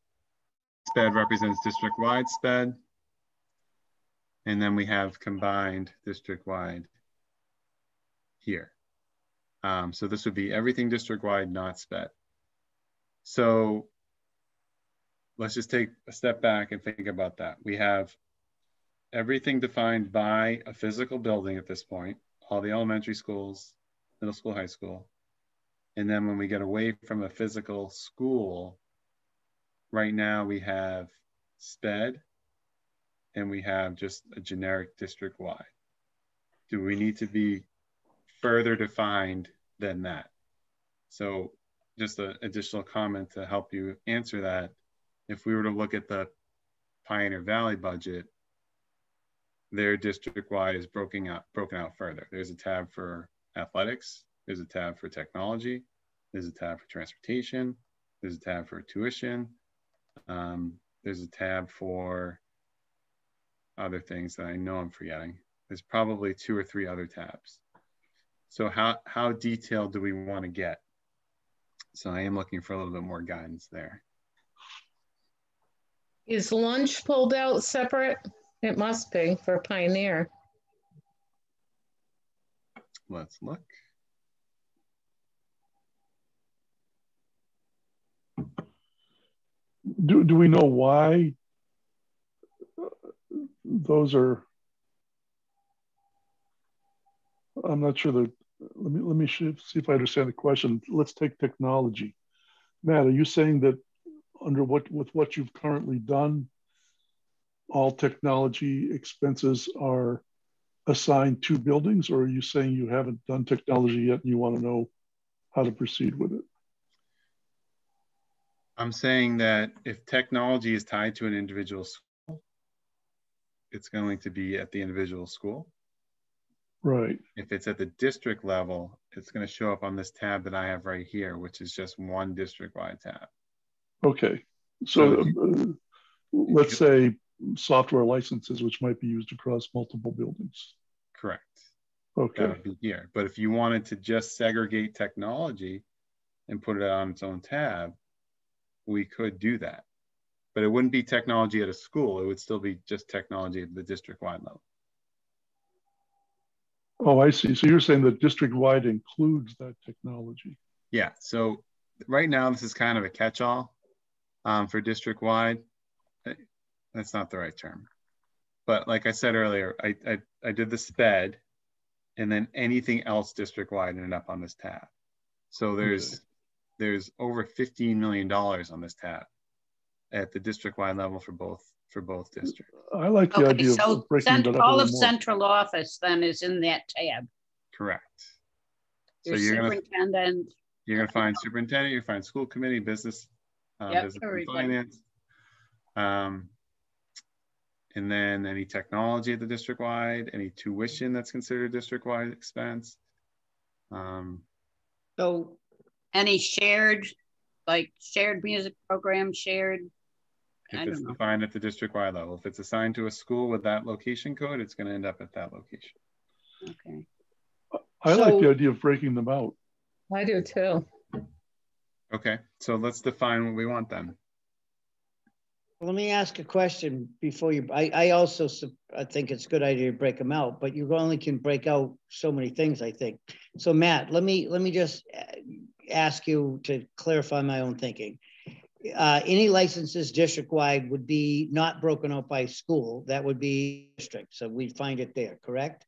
SPED represents district-wide SPED, and then we have combined district-wide here. So this would be everything district-wide, not SPED. So let's just take a step back and think about that. We have everything defined by a physical building at this point, all the elementary schools, middle school, high school. And then when we get away from a physical school, right now we have SPED and we have just a generic district-wide. Do we need to be further defined than that? So just an additional comment to help you answer that. If we were to look at the Pioneer Valley budget, their district-wide is broken out further. There's a tab for athletics, there's a tab for technology, there's a tab for transportation, there's a tab for tuition, there's a tab for other things that I know I'm forgetting. There's probably 2 or 3 other tabs. So how detailed do we want to get? So I am looking for a little bit more guidance there. Is lunch pulled out separate? It must be for Pioneer. Let's look. Do we know why those are? I'm not sure that. Let me see if I understand the question. Let's take technology. Matt, are you saying that with what you've currently done, all technology expenses are assigned to buildings, or are you saying you haven't done technology yet and you want to know how to proceed with it? I'm saying that if technology is tied to an individual school, it's going to be at the individual school. Right. If it's at the district level, it's going to show up on this tab that I have right here, which is just one district-wide tab. Okay. So let's say software licenses, which might be used across multiple buildings. Correct. Okay. That would be here. But if you wanted to just segregate technology and put it on its own tab, we could do that. But it wouldn't be technology at a school. It would still be just technology at the district-wide level. Oh, I see. So you're saying that district-wide includes that technology. Yeah. So right now, this is kind of a catch-all for district-wide. That's not the right term. But like I said earlier, I did the SPED, and then anything else district-wide ended up on this tab. So there's over $15 million on this tab at the district-wide level for both districts. I like the idea of breaking that up. All of central office then is in that tab. Correct. Your superintendent. You're going to find superintendent, you're going to find school committee, business, business and finance. And then any technology at the district-wide, any tuition that's considered district-wide expense. So any shared, like shared music program, shared? If it's defined at the district-wide level. If it's assigned to a school with that location code, it's going to end up at that location. Okay. I like the idea of breaking them out. I do too. Okay, so let's define what we want then. let me ask a question before you, I also think it's a good idea to break them out, but you only can break out so many things, I think. So Matt, let me just ask you to clarify my own thinking. Any licenses district-wide would be not broken out by school, that would be district, so we'd find it there, correct?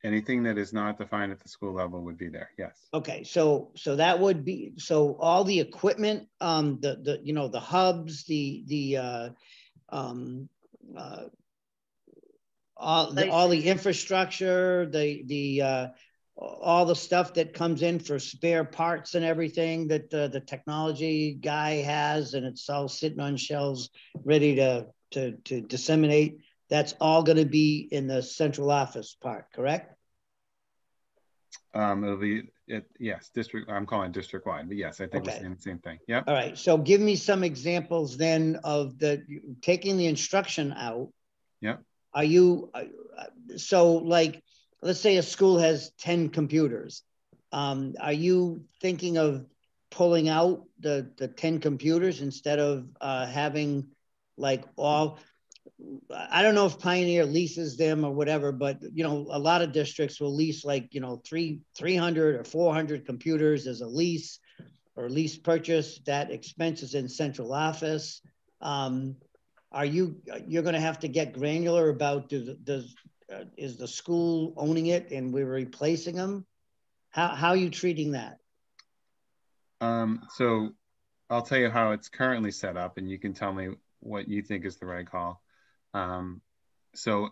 Anything that is not defined at the school level would be there, yes. Okay, so that would be, so all the equipment, you know, the hubs, all the infrastructure, all the stuff that comes in for spare parts and everything that the technology guy has, and it's all sitting on shelves ready to disseminate. That's all going to be in the central office part, correct? It'll be, yes, district, I'm calling it district-wide, but yes, I think we're saying the same thing. Yep. All right, so give me some examples then of taking the instruction out. Yep. Are you, so like, let's say a school has 10 computers. Are you thinking of pulling out the 10 computers instead of having like all, I don't know if Pioneer leases them or whatever, but you know, a lot of districts will lease like, you know, 300 or 400 computers as a lease or lease purchase. That expense is in central office. You're going to have to get granular about is the school owning it and we're replacing them? How are you treating that? So I'll tell you how it's currently set up and you can tell me what you think is the right call. So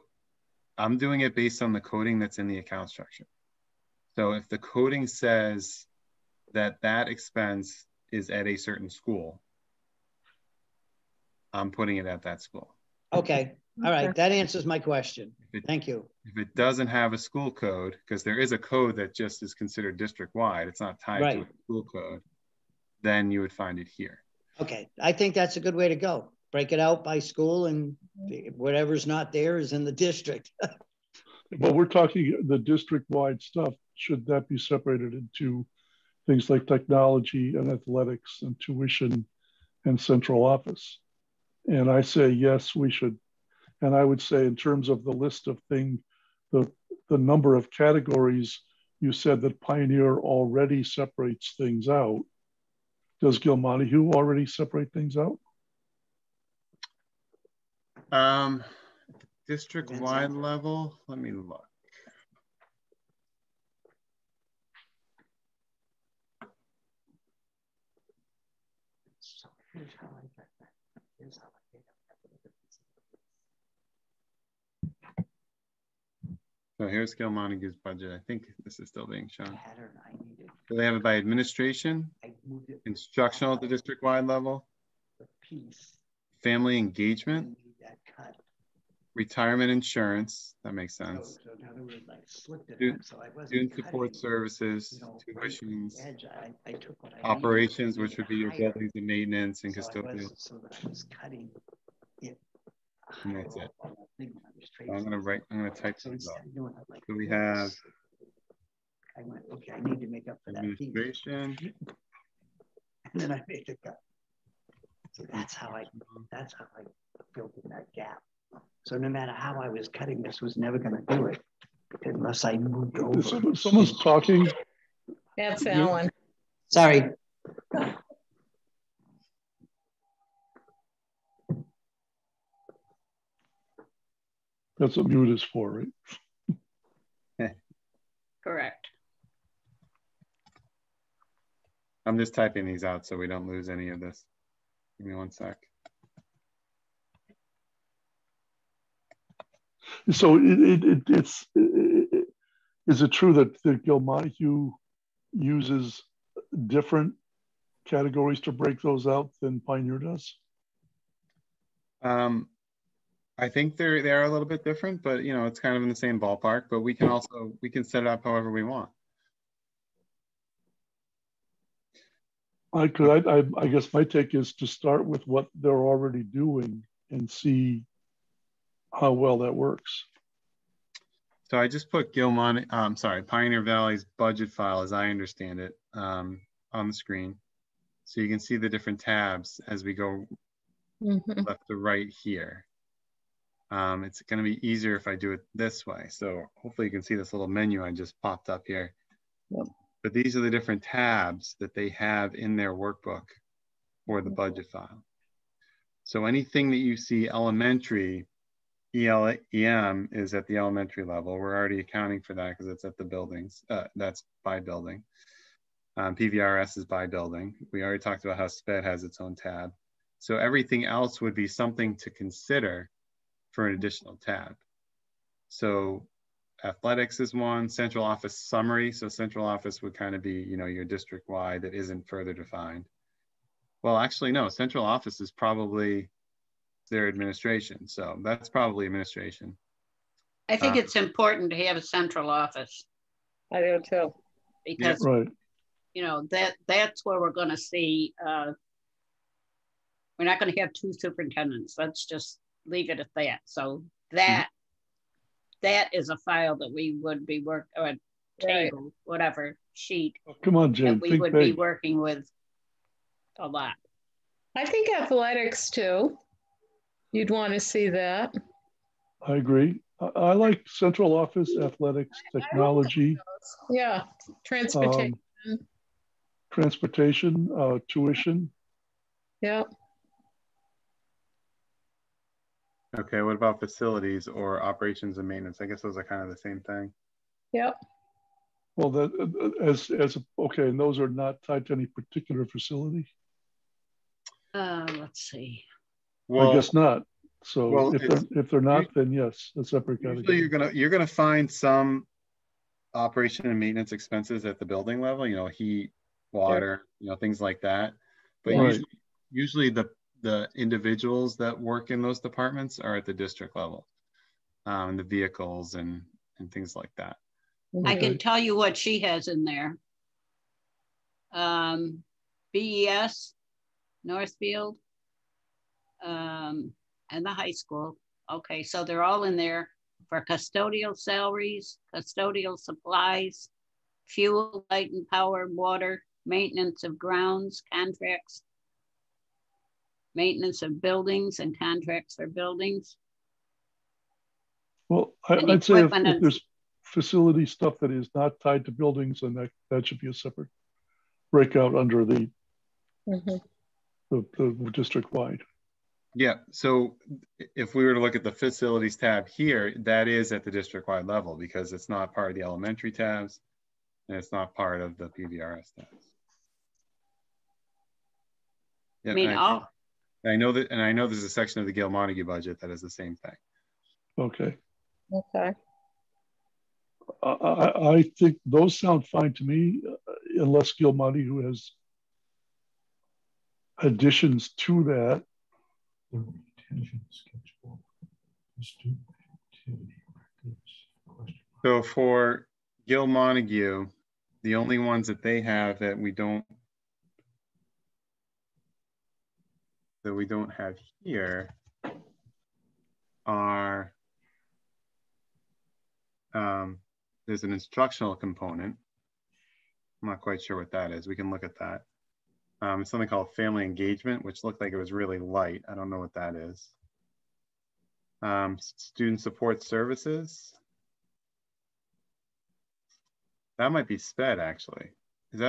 I'm doing it based on the coding that's in the account structure. So if the coding says that expense is at a certain school, I'm putting it at that school. Okay. All right. That answers my question. Thank you. If it doesn't have a school code, because there is a code that just is considered district-wide, it's not tied to a school code, then you would find it here. Okay. I think that's a good way to go. Break it out by school and whatever's not there is in the district. But we're talking the district-wide stuff. Should that be separated into things like technology and athletics and tuition and central office? And I say, yes, we should. And I would say in terms of the list of things, the number of categories, you said that Pioneer already separates things out. Does Gilmontague already separate things out? District-wide level, let me look. So here's how I get that. Here's how I get that. So here's Gilmontague's budget. I think this is still being shown. Pattern I needed. Do they have it by administration? I moved it Instructional at the district-wide level? the piece. Family engagement? That cut. Retirement insurance, that makes sense. So in other words, I slipped it Student, up, so I wasn't student support cutting, services, you know, right from tuitions, the edge. I took what I operations, needed which would be your higher. buildings and maintenance and So custodial. so that I was cutting it. And that's it. on that thing when I was So I'm gonna type so these up. instead of doing it like So we this, have I went, okay, I need to make up for that piece. administration. And then I made the cut. So that's how I filled in that gap. So no matter how I was cutting, this was never going to do it unless I moved over. Someone's talking. That's Alan. Sorry. That's what mute is for, right? Correct. I'm just typing these out so we don't lose any of this. Give me one sec. So is it true that Gilmontague uses different categories to break those out than Pioneer does? I think they are a little bit different, but you know, it's kind of in the same ballpark, but we can set it up however we want. I guess my take is to start with what they're already doing and see how well that works. So I just put Pioneer Valley's budget file, as I understand it, on the screen. So you can see the different tabs as we go left to right here. It's going to be easier if I do it this way. So hopefully you can see this little menu I just popped up here. Yep. But these are the different tabs that they have in their workbook for the budget file. So anything that you see elementary, EM is at the elementary level. We're already accounting for that because it's at the buildings. That's by building. PVRS is by building. We already talked about how SPED has its own tab. So everything else would be something to consider for an additional tab. So athletics is one, central office summary. So central office would kind of be, you know, your district wide that isn't further defined. Well, actually, no, central office is probably their administration. So that's probably administration. I think it's important to have a central office. I do too. Because, you know, that's where we're going to see, we're not going to have two superintendents. Let's just leave it at that. So that is a file that we would be or table, whatever sheet. Oh, come on, Jane. That we would be working with a lot. I think athletics too. You'd want to see that. I agree. I like central office, athletics, technology. Yeah, transportation. Transportation, tuition. Yeah. Okay, what about facilities or operations and maintenance? I guess those are kind of the same thing. Yep. Well, okay, and those are not tied to any particular facility? Let's see. Well, I guess not. So if they're not, then yes, a separate category. Usually you're gonna find some operation and maintenance expenses at the building level, you know, heat, water, you know, things like that. But usually the individuals that work in those departments are at the district level, the vehicles and things like that. I can tell you what she has in there. BES, Northfield, and the high school. Okay, so they're all in there for custodial salaries, custodial supplies, fuel, light and power, water, maintenance of grounds, contracts, maintenance of buildings and contracts for buildings. Well, I'd say if there's facility stuff that is not tied to buildings, then that should be a separate breakout under the, the district-wide. Yeah, so if we were to look at the facilities tab here, that is at the district-wide level because it's not part of the elementary tabs and it's not part of the PVRS tabs. Yeah, I know that, and I know there's a section of the Gil Montague budget that is the same thing. Okay. Okay. I think those sound fine to me, unless Gil Montague has additions to that. The retention schedule. So for Gil Montague, the only ones that they have that we don't have here are there's an instructional component. I'm not quite sure what that is. We can look at that. It's something called family engagement, which looked like it was really light. I don't know what that is. Student support services. That might be SPED actually. Is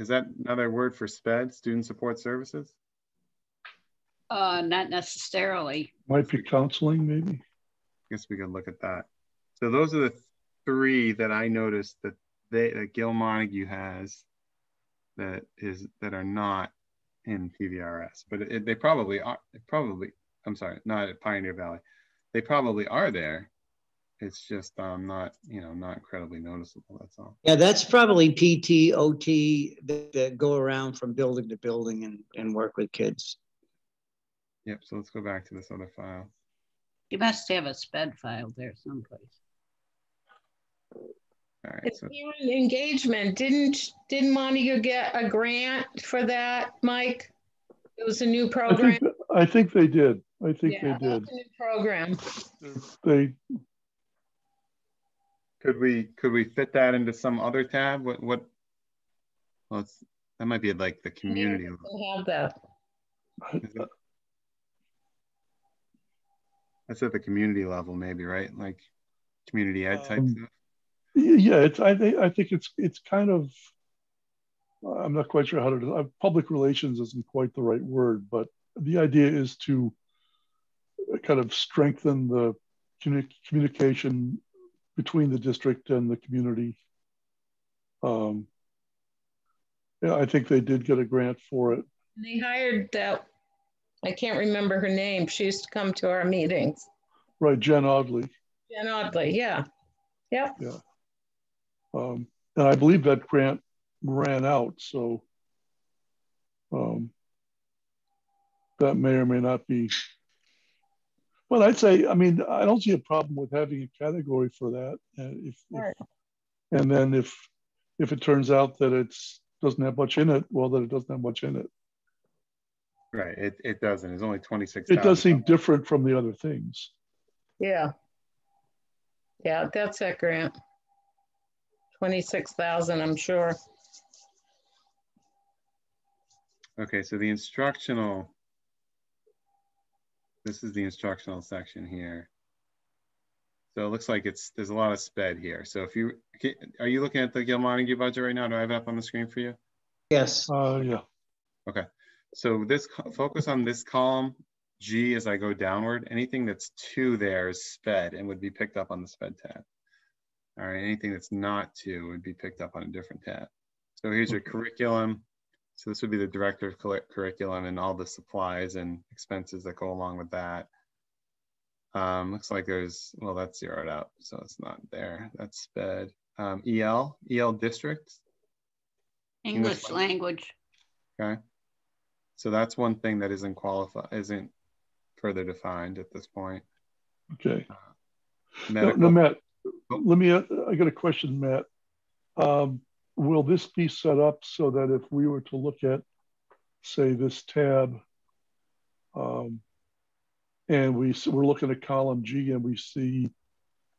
that another word for SPED, student support services? Not necessarily. Might be counseling, maybe. I guess we could look at that. So those are the three that I noticed that that Gil Montague has that are not in PVRS, but they probably are. I'm sorry, not at Pioneer Valley. They probably are there. It's just not not incredibly noticeable. That's all. Yeah, that's probably PT, OT that go around from building to building and work with kids. Yep. So let's go back to this other file. You must have a SPED file there someplace. All right. It's parent engagement. Didn't Montague get a grant for that, Mike? It was a new program. I think they did. I think they did. It's a new program. They could we fit that into some other tab? What? Well, that might be like the community. Have that. That's at the community level, maybe, right? Like community ed type stuff. Yeah, I think it's kind of, I'm not quite sure how to, public relations isn't quite the right word, but the idea is to kind of strengthen the communication between the district and the community. Yeah, I think they did get a grant for it. They hired that, I can't remember her name. She used to come to our meetings. Right, Jen Audley. Jen Audley, yeah. Yep. Yeah. And I believe that grant ran out, so that may or may not be. Well, I'd say, I mean, I don't see a problem with having a category for that. And then if it turns out that it doesn't have much in it, well, then it doesn't have much in it. Right, it doesn't. It's only 26,000. It does seem different from the other things. Yeah. Yeah, that's that grant. 26,000, I'm sure. Okay, so the instructional, this is the instructional section here. So it looks like there's a lot of SPED here. So if you, are you looking at the Gil Montague budget right now? Do I have it up on the screen for you? Yes. Yeah. Okay, so focus on this column G as I go downward. Anything that's 2 there is SPED and would be picked up on the SPED tab. All right, anything that's not 2 would be picked up on a different tab. So here's your curriculum. So this would be the director of curriculum and all the supplies and expenses that go along with that. Looks like there's, well, that's zeroed out, so it's not there. That's SPED. EL districts. English language. Okay. So that's one thing that isn't further defined at this point. Okay. No, Matt, I got a question, Matt. Will this be set up so that if we were to look at, say, this tab, and we're looking at column G and we see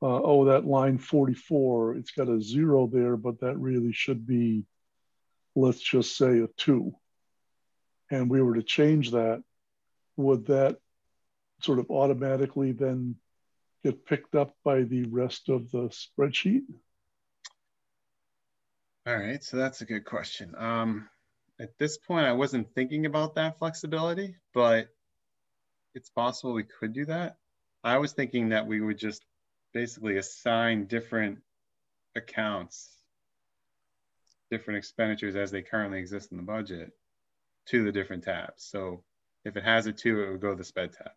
oh, that line 44, it's got a 0 there, but that really should be, let's just say, a 2. And we were to change that, would that sort of automatically then get picked up by the rest of the spreadsheet? All right, so that's a good question. At this point, I wasn't thinking about that flexibility, but it's possible we could do that. I was thinking that we would just basically assign different accounts, different expenditures as they currently exist in the budget to the different tabs. So if it has a 2, it would go to the sped tab.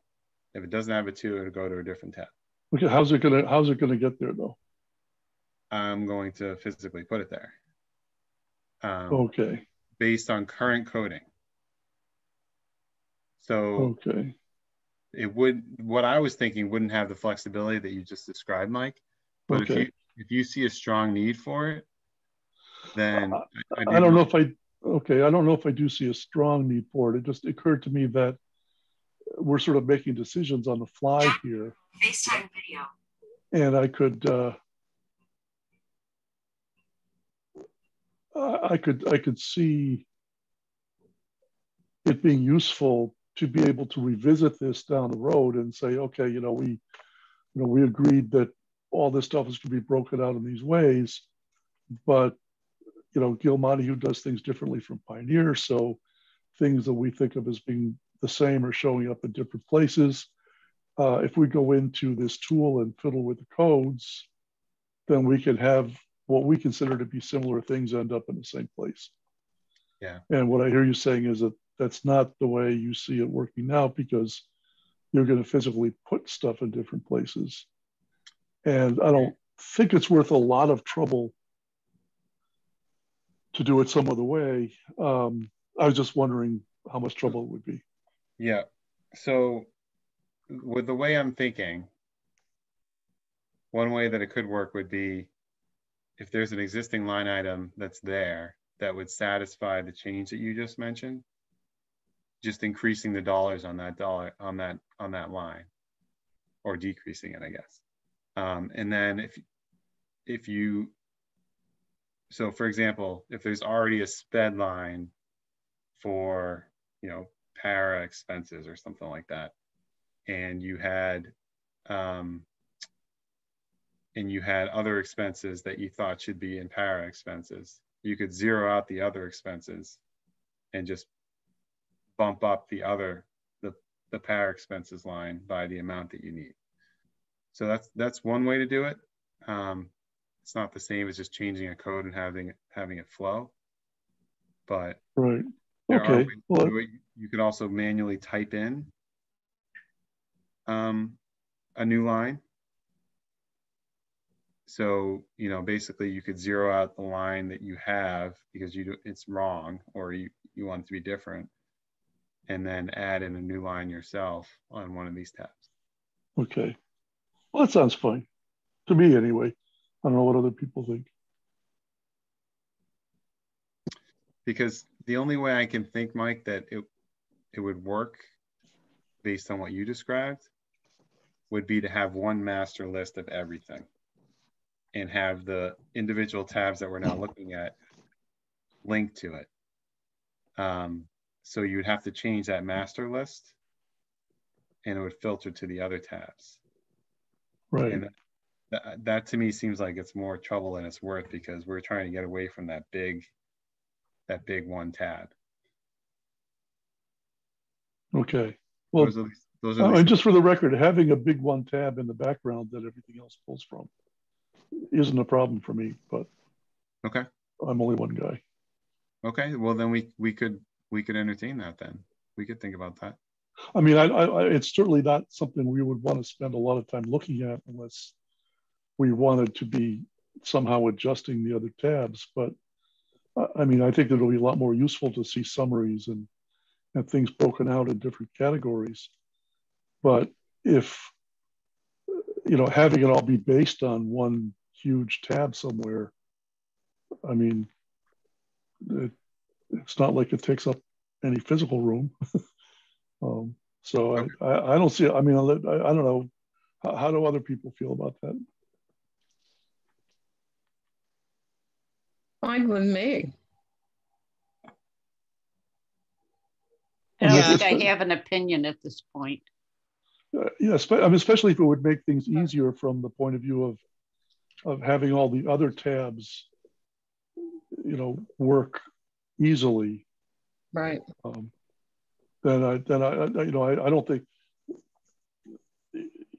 If it doesn't have a 2, it would go to a different tab. Okay, how's it gonna get there though? I'm going to physically put it there. Okay. Based on current coding. So okay. It would, what I was thinking wouldn't have the flexibility that you just described, Mike. But okay. if you see a strong need for it, then I don't know if I don't know if I do see a strong need for it. It just occurred to me that we're sort of making decisions on the fly here. FaceTime video. And I could see it being useful to be able to revisit this down the road and say, okay, we agreed that all this stuff is going to be broken out in these ways, but Gil Montague does things differently from Pioneer, so things that we think of as being the same are showing up in different places. If we go into this tool and fiddle with the codes, then we can have what we consider to be similar things end up in the same place. Yeah. And what I hear you saying is that that's not the way you see it working now, because you're going to physically put stuff in different places. And I don't think it's worth a lot of trouble to do it some other way. I was just wondering how much trouble it would be. Yeah. So with the way I'm thinking, one way that it could work would be if there's an existing line item that's there that would satisfy the change that you just mentioned, just increasing the dollars on that line, or decreasing it, I guess. And then if you, so for example, if there's already a sped line for, para expenses or something like that, and you had other expenses that you thought should be in para expenses, you could zero out the other expenses and just bump up the para expenses line by the amount that you need. So that's one way to do it. It's not the same as just changing a code and having it flow, but right. There okay. are ways to do it. You could also manually type in a new line. So, basically you could zero out the line that you have because it's wrong, or you want it to be different, and then add in a new line yourself on one of these tabs. Okay. Well, that sounds fine. To me anyway. I don't know what other people think. Because the only way I can think, Mike, that it would work based on what you described would be to have one master list of everything and have the individual tabs that we're now looking at linked to it. So you would have to change that master list and it would filter to the other tabs. Right. And that to me seems like it's more trouble than it's worth, because we're trying to get away from that big one tab. Okay. Well, those are just for the record, having a big one tab in the background that everything else pulls from isn't a problem for me, but okay. I'm only one guy. Okay. Well, then we could entertain that then. We could think about that. I mean, it's certainly not something we would want to spend a lot of time looking at unless we wanted to be somehow adjusting the other tabs. But I mean, I think it'll be a lot more useful to see summaries and things broken out in different categories. But if, having it all be based on one huge tab somewhere, I mean, it's not like it takes up any physical room. So okay. I don't see it. I mean, I don't know. How do other people feel about that? Fine with me. I don't Yeah. think I have an opinion at this point. Yes, but I mean, especially if it would make things easier from the point of view of having all the other tabs, you know, work easily. Right. Then I you know, I don't think,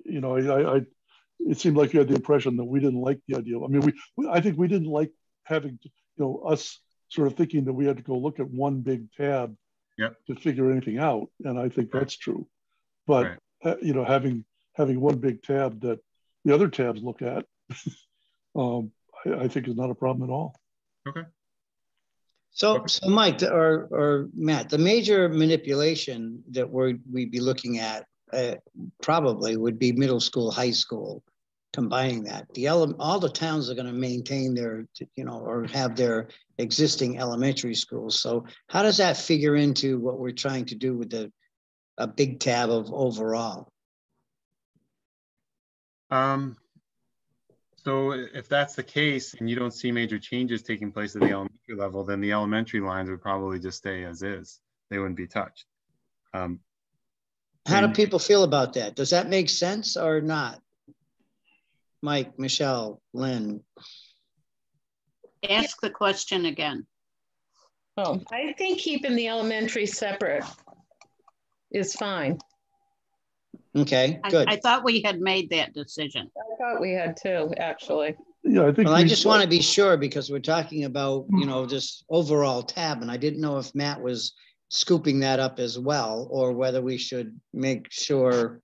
you know, it seemed like you had the impression that we didn't like the idea. I mean, I think we didn't like having to, you know, us sort of thinking that we had to go look at one big tab to figure anything out. And I think that's true. But, you know, having one big tab that the other tabs look at, I think is not a problem at all. Okay. So Mike or Matt, the major manipulation that we'd be looking at probably would be middle school, high school, combining that. All the towns are going to maintain their, you know, or have their existing elementary schools. So how does that figure into what we're trying to do with a big tab of overall? So if that's the case and you don't see major changes taking place at the elementary level, then the elementary lines would probably just stay as is. They wouldn't be touched. How do people feel about that? Does that make sense or not? Mike, Michelle, Lynn. Ask the question again. Oh, I think keeping the elementary separate is fine. Okay, good. I thought we had made that decision. I thought we had too, actually. Yeah, I think. Well, I just want to be sure because we're talking about, you know, this overall tab, and I didn't know if Matt was scooping that up as well, or whether we should make sure.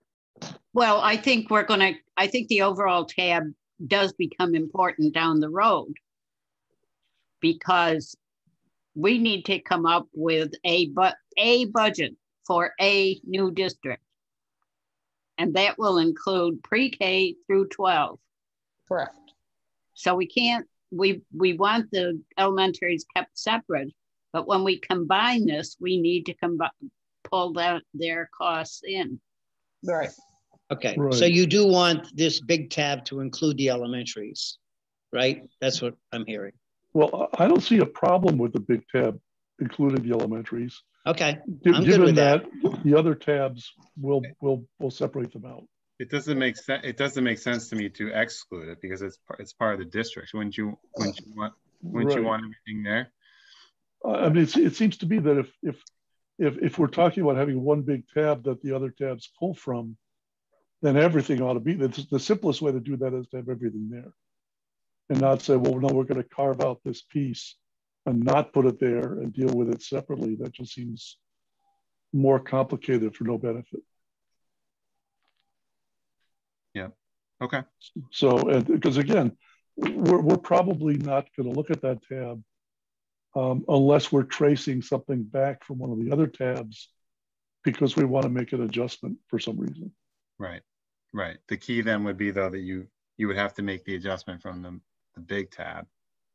Well, I think the overall tab does become important down the road because we need to come up with a budget for a new district. And that will include pre-K through 12. Correct. So we want the elementaries kept separate, but when we combine this, we need to pull their costs in. Right. Okay, Right. So you do want this big tab to include the elementaries, right? That's what I'm hearing. Well, I don't see a problem with the big tab including the elementaries. Okay, I'm good Given with that. The other tabs will separate them out. It doesn't make sense. It doesn't make sense to me to exclude it because it's part of the district. Wouldn't you want everything there? I mean, it seems to me that if we're talking about having one big tab that the other tabs pull from, then everything ought to be. The simplest way to do that is to have everything there, and not say, well, no, we're going to carve out this piece and not put it there and deal with it separately. That just seems more complicated for no benefit. Yeah. Okay. So, because again, we're probably not going to look at that tab unless we're tracing something back from one of the other tabs because we want to make an adjustment for some reason. Right. Right. The key then would be though that you would have to make the adjustment from the big tab.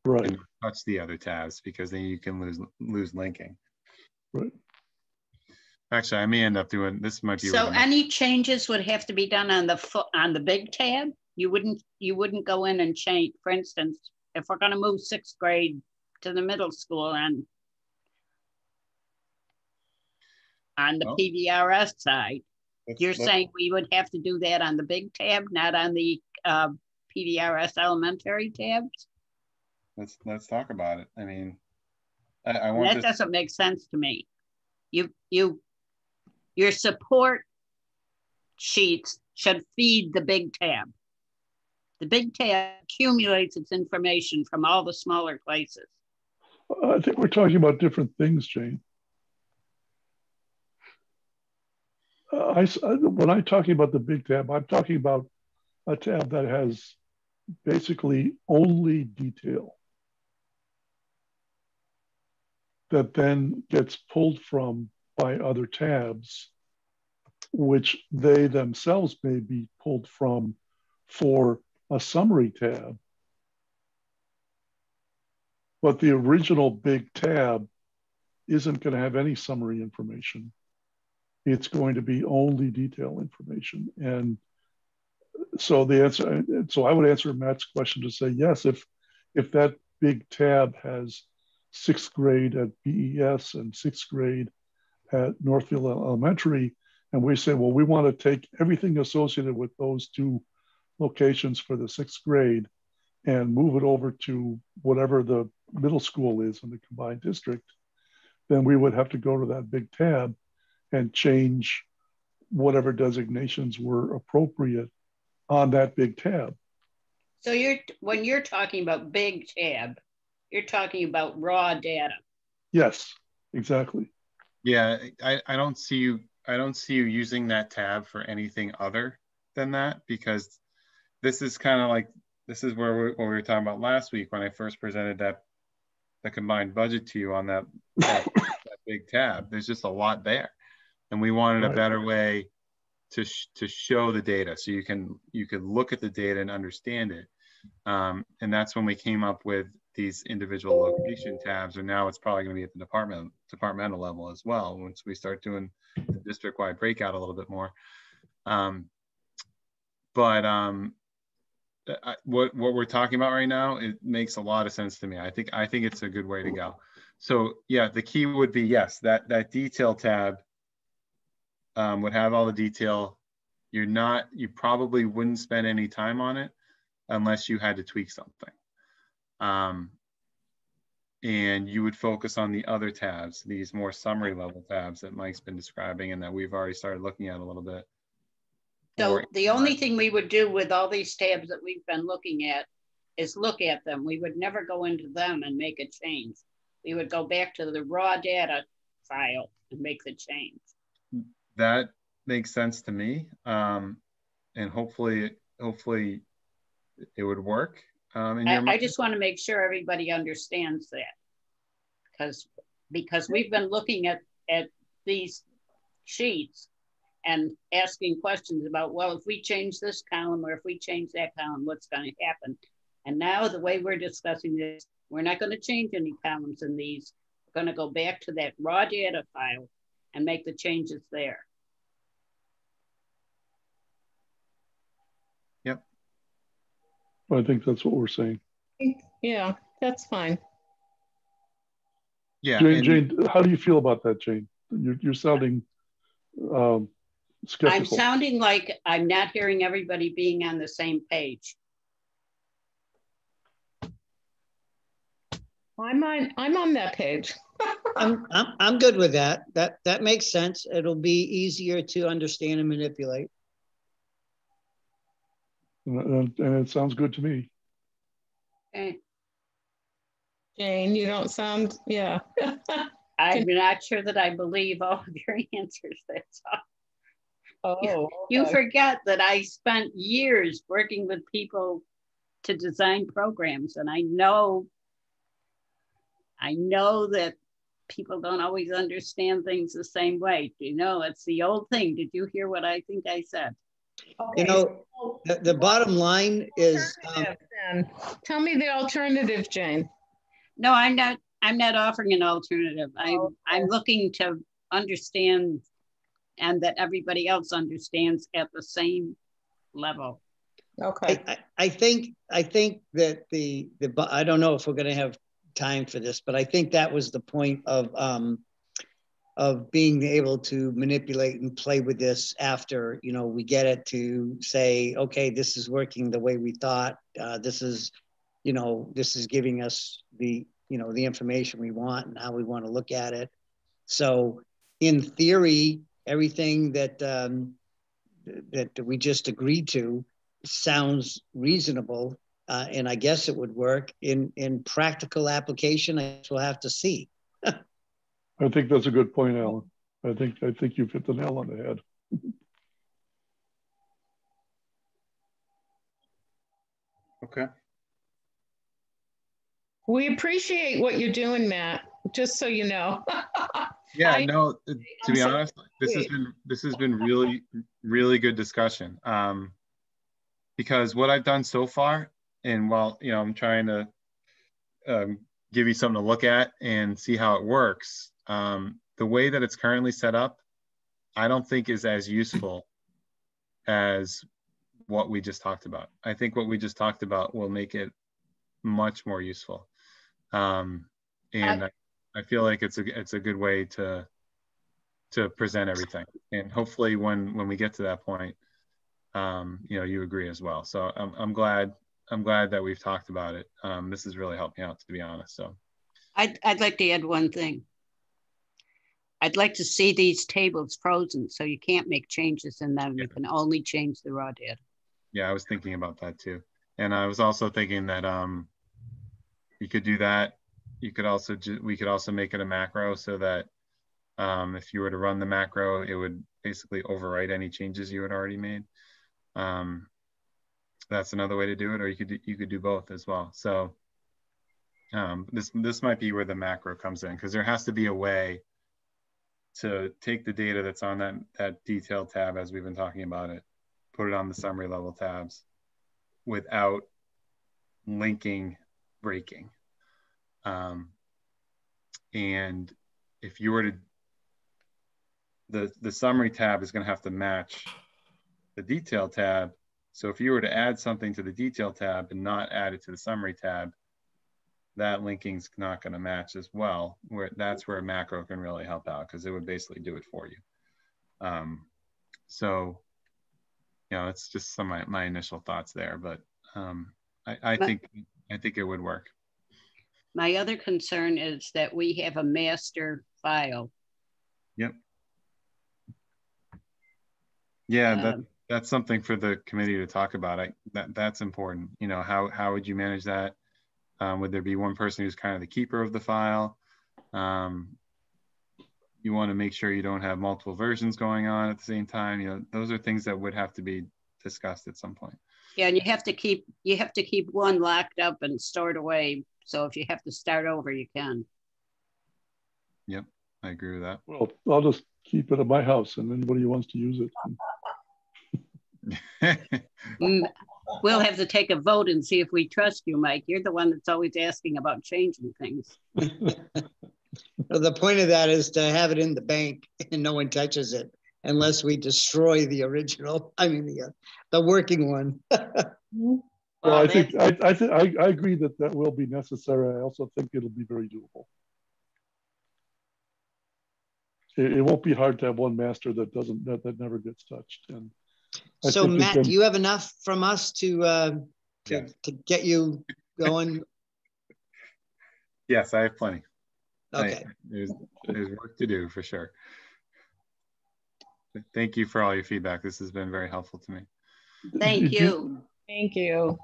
Right. And touch the other tabs because then you can lose linking. Right. Actually, I may end up doing this. Might be so. Any changes would have to be done on the big tab. You wouldn't go in and change. For instance, if we're going to move 6th grade to the middle school and on the PDRS side, you're saying we would have to do that on the big tab, not on the PDRS elementary tabs. Let's talk about it. I mean, I want that doesn't make sense to me. Your support sheets should feed the big tab. The big tab accumulates its information from all the smaller places. I think we're talking about different things, Jane. When I'm talking about the big tab, I'm talking about a tab that has basically only detail that then gets pulled from by other tabs, which they themselves may be pulled from for a summary tab. But the original big tab isn't going to have any summary information. It's going to be only detail information. And so I would answer Matt's question to say, yes, if that big tab has 6th grade at BES and 6th grade at Northfield Elementary. And we say, well, we want to take everything associated with those two locations for the 6th grade and move it over to whatever the middle school is in the combined district. Then we would have to go to that big tab and change whatever designations were appropriate on that big tab. So when you're talking about big tab, you're talking about raw data. Yes, exactly. Yeah, I don't see you using that tab for anything other than that, because this is kind of like, this is where what we were talking about last week when I first presented the combined budget to you on that big tab. There's just a lot there, and we wanted a better way to show the data, so you can look at the data and understand it. And that's when we came up with these individual location tabs, and now it's probably going to be at the departmental level as well once we start doing the district-wide breakout a little bit more. What we're talking about right now, it makes a lot of sense to me. I think it's a good way to go. So yeah, the key would be, yes, that detail tab would have all the detail. You probably wouldn't spend any time on it unless you had to tweak something. And you would focus on the other tabs, these more summary level tabs that Mike's been describing and that we've already started looking at a little bit. So the only thing we would do with all these tabs that we've been looking at is look at them. We would never go into them and make a change. We would go back to the raw data file and make the change. That makes sense to me. And hopefully it would work. I just want to make sure everybody understands that, because we've been looking at these sheets and asking questions about, well, if we change this column or if we change that column, what's going to happen? And now the way we're discussing this, we're not going to change any columns in these. We're going to go back to that raw data file and make the changes there. Yep. I think that's what we're saying. Yeah, that's fine. Yeah. Jane, how do you feel about that, Jane? You're sounding skeptical. I'm sounding like I'm not hearing everybody being on the same page. I'm on that page. I'm good with that. That makes sense. It'll be easier to understand and manipulate. And it sounds good to me. Okay. Jane, you don't sound, yeah. I'm not sure that I believe all of your answers. That's all. Oh, you forget that I spent years working with people to design programs, and I know that people don't always understand things the same way. You know, it's the old thing. Did you hear what I think I said? Okay. You know, the bottom line is. Tell me the alternative, Jane. No, I'm not offering an alternative. I'm looking to understand, and that everybody else understands at the same level. Okay. I think that I don't know if we're going to have time for this, but I think that was the point of being able to manipulate and play with this after, you know, we get it to say, okay, this is working the way we thought. This is giving us the information we want and how we want to look at it. So in theory, everything that we just agreed to sounds reasonable, and I guess it would work. In practical application, I guess we'll have to see. I think that's a good point, Alan. I think you've hit the nail on the head. Okay. We appreciate what you're doing, Matt, just so you know. Yeah, no, to be honest, this has been really, really good discussion. Because what I've done so far, and while, you know, I'm trying to give you something to look at and see how it works, the way that it's currently set up, I don't think is as useful as what we just talked about. I think what we just talked about will make it much more useful. And I feel like it's a good way to present everything. And hopefully when we get to that point, you agree as well. So I'm glad that we've talked about it. This has really helped me out, to be honest. So I'd like to add one thing. I'd like to see these tables frozen so you can't make changes in them. Yeah. You can only change the raw data. Yeah, I was thinking about that too. And I was also thinking that you could do that. We could also make it a macro so that if you were to run the macro, it would basically overwrite any changes you had already made. That's another way to do it, or you could do both as well. So this might be where the macro comes in, because there has to be a way to take the data that's on that detailed tab, as we've been talking about it, put it on the summary level tabs without linking breaking. And if you were to, the summary tab is going to have to match the detail tab. So if you were to add something to the detail tab and not add it to the summary tab, that linking's not going to match as well. That's where a macro can really help out, because it would basically do it for you. So, it's just some of my initial thoughts there, but I think it would work. My other concern is that we have a master file. Yep. Yeah, that's something for the committee to talk about. That's important. How would you manage that? Would there be one person who's kind of the keeper of the file? You want to make sure you don't have multiple versions going on at the same time. Those are things that would have to be discussed at some point. Yeah, and you have to keep one locked up and stored away. So if you have to start over, you can. Yep, I agree with that. Well, I'll just keep it at my house, and anybody who wants to use it. We'll have to take a vote and see if we trust you, Mike. You're the one that's always asking about changing things. Well, the point of that is to have it in the bank and no one touches it unless we destroy the original. I mean, the working one. Well, I think I agree that will be necessary. I also think it'll be very doable. It won't be hard to have one master that never gets touched. And so, Matt, do you have enough from us to get you going? Yes, I have plenty. Okay. There's work to do for sure. Thank you for all your feedback. This has been very helpful to me. Thank you. Thank you.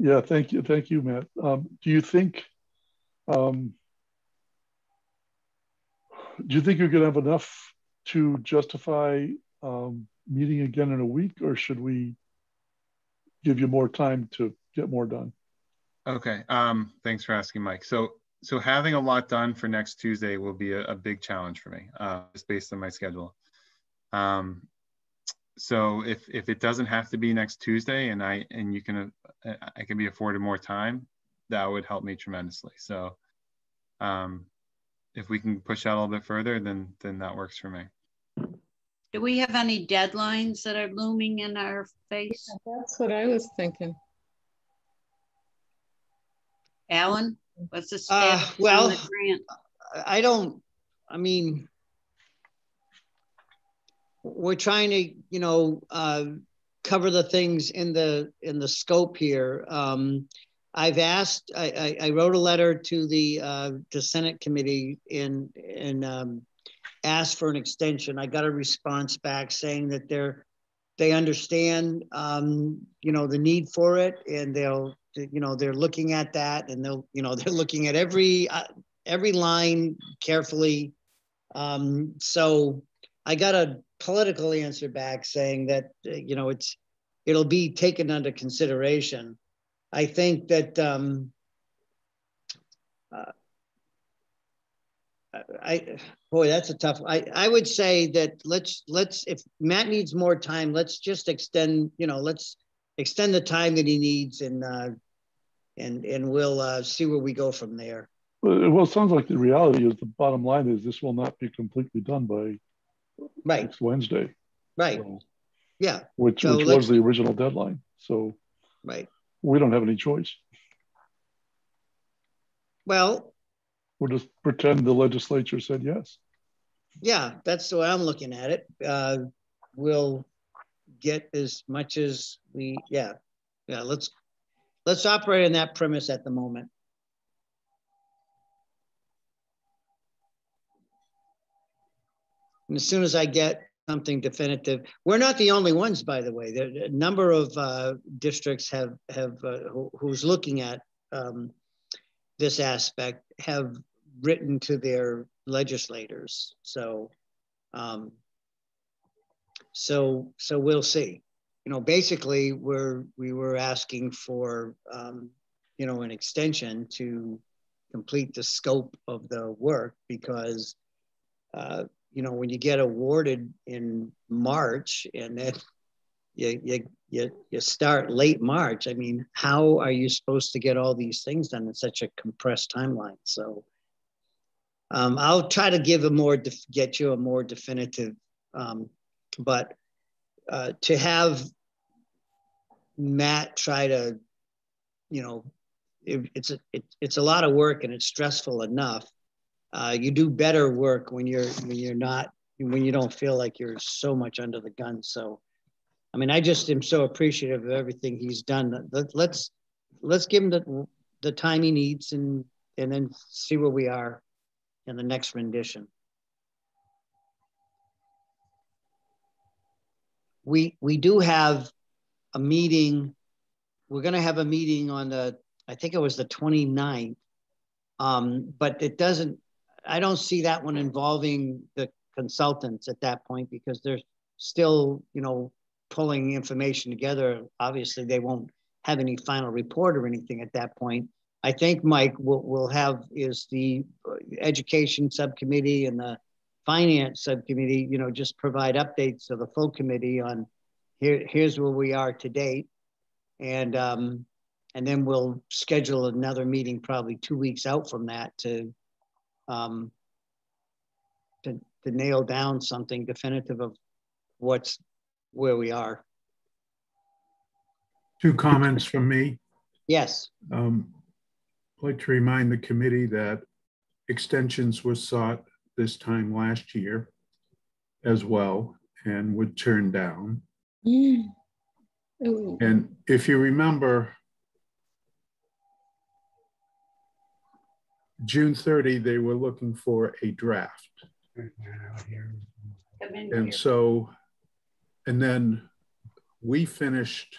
Yeah, thank you, Matt. Do you think you're going to have enough to justify meeting again in a week, or should we give you more time to get more done? Okay. Thanks for asking, Mike. So having a lot done for next Tuesday will be a big challenge for me, just based on my schedule. So if it doesn't have to be next Tuesday, and I can be afforded more time, that would help me tremendously. So if we can push out a little bit further, then that works for me. Do we have any deadlines that are looming in our face? Yeah, that's what I was thinking. Alan, what's the status on the grant? I mean, we're trying to, cover the things in the scope here. I've asked, I wrote a letter to the Senate committee and asked for an extension. I got a response back saying that they understand, the need for it, and they're looking at that, and they're looking at every line carefully. So I got a political answer back saying that, it'll be taken under consideration. I think that that's a tough. I would say that let's if Matt needs more time, let's just extend. Let's extend the time that he needs, and we'll see where we go from there. Well, it sounds like the reality is the bottom line is this will not be completely done by next Wednesday. Right. So, yeah. Which was the original deadline. So right. We don't have any choice. Well, We'll just pretend the legislature said yes. yeah, that's the way I'm looking at it. We'll get as much as we, yeah. Let's operate on that premise at the moment. And as soon as I get something definitive, we're not the only ones, by the way. There a number of districts who's looking at this aspect have written to their legislators. So, so we'll see. You know, basically, we were asking for you know, an extension to complete the scope of the work because you know, when you get awarded in March and then you start late March, I mean, how are you supposed to get all these things done in such a compressed timeline? So I'll try to give get you a more definitive, but to have Matt try to, you know, it's a lot of work and it's stressful enough. You do better work when you don't feel like you're so much under the gun. So, I mean, I just am so appreciative of everything he's done. Let's give him the time he needs and then see where we are in the next rendition. We do have a meeting. We're going to have a meeting on I think it was the 29th, but it doesn't. I don't see that one involving the consultants at that point because they're still, you know, pulling information together. Obviously, they won't have any final report or anything at that point. I think, Mike, what we'll have is the education subcommittee and the finance subcommittee, you know, just provide updates to the full committee on here's where we are to date. And then we'll schedule another meeting probably 2 weeks out from that to nail down something definitive of where we are. 2 comments from me. Yes. I'd like to remind the committee that extensions were sought this time last year as well and were turned down. And if you remember, June 30, they were looking for a draft. And so, and then we finished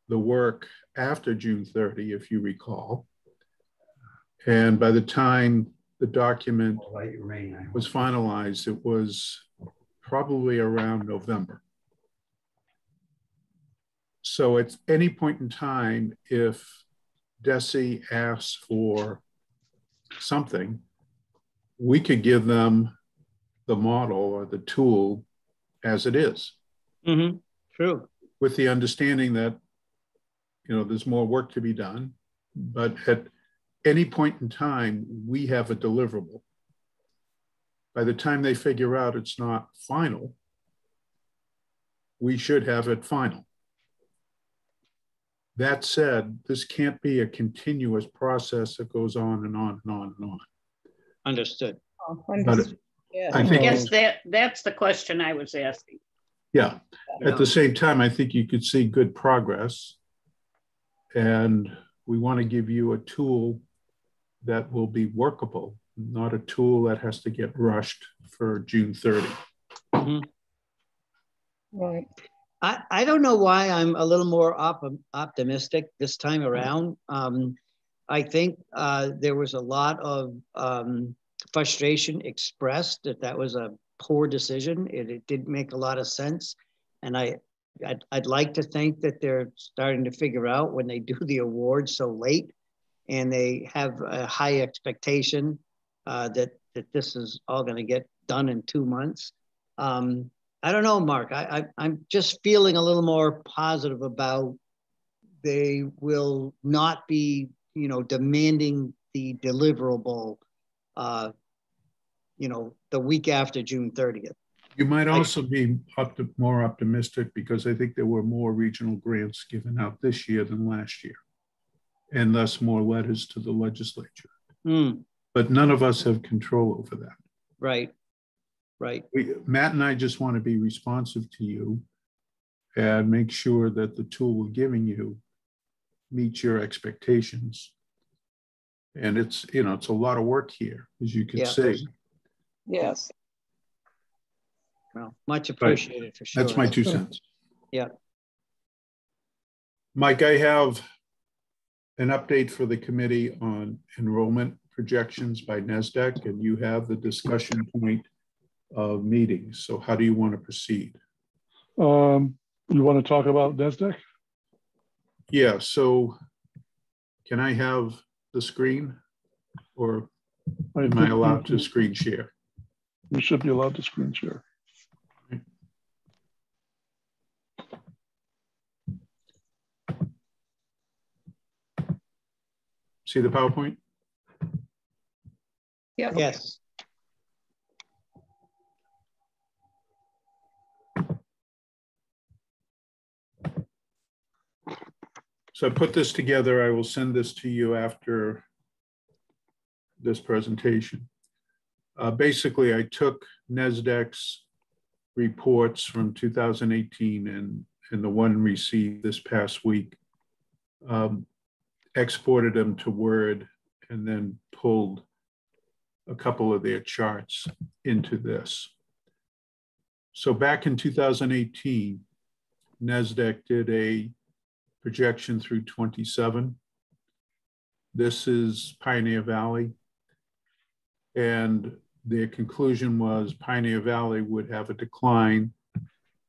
the work after June 30, if you recall. And by the time the document was finalized, it was probably around November. So at any point in time, if DESE asks for something, we could give them the model or the tool as it is. Mm-hmm. True. With the understanding that, you know, there's more work to be done, but at any point in time, we have a deliverable. By the time they figure out it's not final, we should have it final. That said, this can't be a continuous process that goes on and on and on and on. Understood. Yeah. I think I guess that's the question I was asking. Yeah. At the same time, I think you could see good progress. And we want to give you a tool that will be workable, not a tool that has to get rushed for June 30. Mm-hmm. Right. I don't know why I'm a little more optimistic this time around. I think there was a lot of frustration expressed that was a poor decision. It didn't make a lot of sense. And I'd like to think that they're starting to figure out when they do the award so late and they have a high expectation that this is all going to get done in 2 months. I don't know, Mark. I'm just feeling a little more positive about they will not be, you know, demanding the deliverable, you know, the week after June 30th. You might also be more optimistic because I think there were more regional grants given out this year than last year. and thus more letters to the legislature. But none of us have control over that. Right. Matt and I just want to be responsive to you and make sure that the tool we're giving you meets your expectations. And it's, you know, it's a lot of work here, as you can see. Yes. Well, much appreciated, for sure. That's my 2 cents. Yeah. Mike, I have an update for the committee on enrollment projections by NASDAQ, and you have the discussion point of meetings. So how do you want to proceed? You want to talk about NASDAQ? Yeah, so can I have the screen, or am I allowed to screen share? You should be allowed to screen share. See the PowerPoint? Yep. Yes. So I put this together. I will send this to you after this presentation. Basically, I took NASDAQ's reports from 2018 and the one received this past week, exported them to Word, and then pulled a couple of their charts into this. So back in 2018, NASDAQ did a projection through 27. This is Pioneer Valley. And their conclusion was Pioneer Valley would have a decline,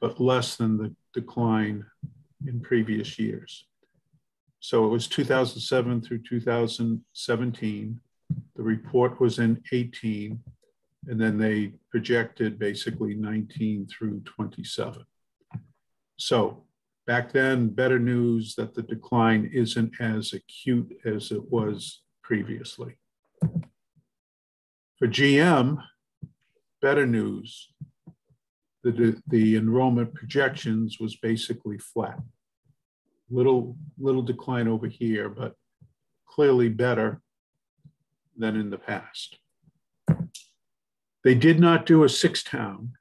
but less than the decline in previous years. So it was 2007 through 2017. The report was in 18, and then they projected basically 19 through 27. So back then, better news that the decline isn't as acute as it was previously. For GM, better news. The enrollment projections was basically flat. Little decline over here, but clearly better than in the past. They did not do a 6-town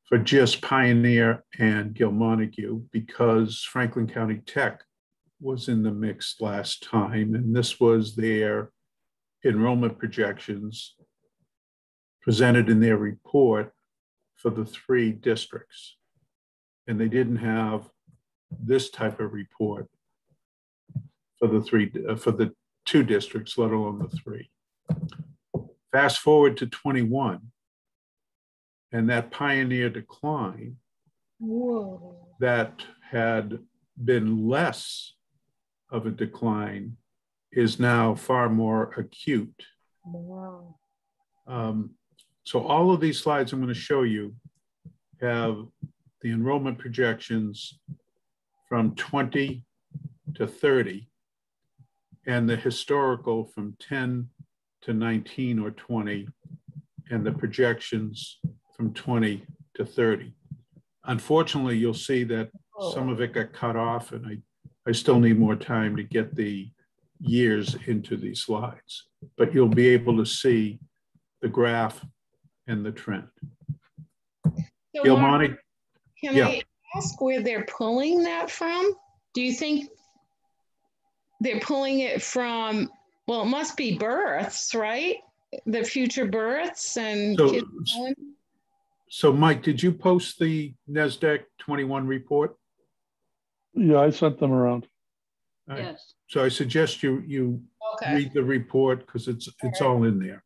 for just Pioneer and Gilmontague because Franklin County Tech was in the mix last time, and this was their enrollment projections presented in their report for the 3 districts. And they didn't have this type of report for the 2 districts, let alone the 3. Fast forward to 21, and that Pioneer decline that had been less of a decline is now far more acute. Wow. So all of these slides I'm going to show you have the enrollment projections from 20 to 30 and the historical from 10 to 19 or 20 and the projections from 20 to 30. Unfortunately, you'll see that some of it got cut off, and I still need more time to get the years into these slides, but you'll be able to see the graph and the trend. So Mark, can I ask where they're pulling that from? Do you think they're pulling it from, well, it must be births, right? The future births and kids born? So Mike, did you post the NASDAQ 21 report? Yeah, I sent them around. Yes. So I suggest you read the report because it's all in there.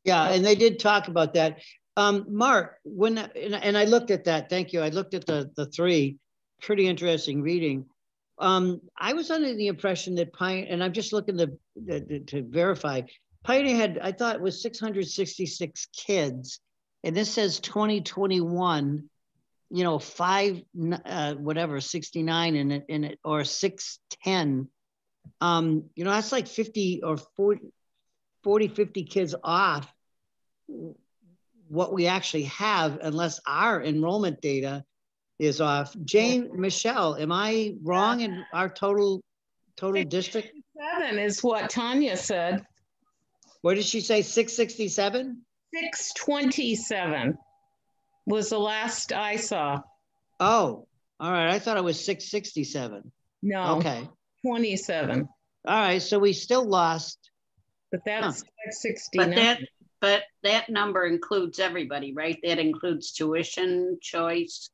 Yeah, and they did talk about that. Mark, and I looked at that. Thank you. I looked at the 3. Pretty interesting reading. I was under the impression that Pioneer, and I'm just looking to verify, Pioneer had, I thought it was 666 kids, and this says 2021. You know, 69 in it, or 610. You know, that's like 50 or 50 kids off what we actually have, unless our enrollment data is off. Jane, Michelle, am I wrong in our total total district? 7 is what Tanya said. What did she say, 667? 627 was the last I saw. Oh, all right. I thought it was 667. No. Okay. 27. All right. So we still lost. But that's 69. But that number includes everybody, right? That includes tuition, choice,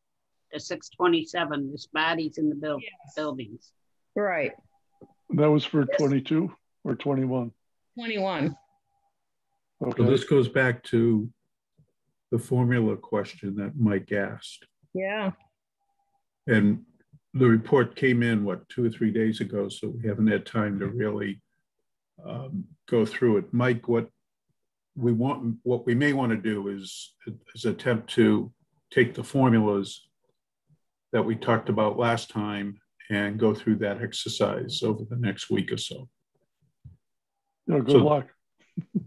the 627, there's bodies in the buildings. Right. That was for 22 or 21? 21. Okay. So this goes back to the formula question that Mike asked. Yeah. And the report came in, what, 2 or 3 days ago, so we haven't had time to really go through it. Mike, what we may want to do is attempt to take the formulas that we talked about last time and go through that exercise over the next week or so. Good luck.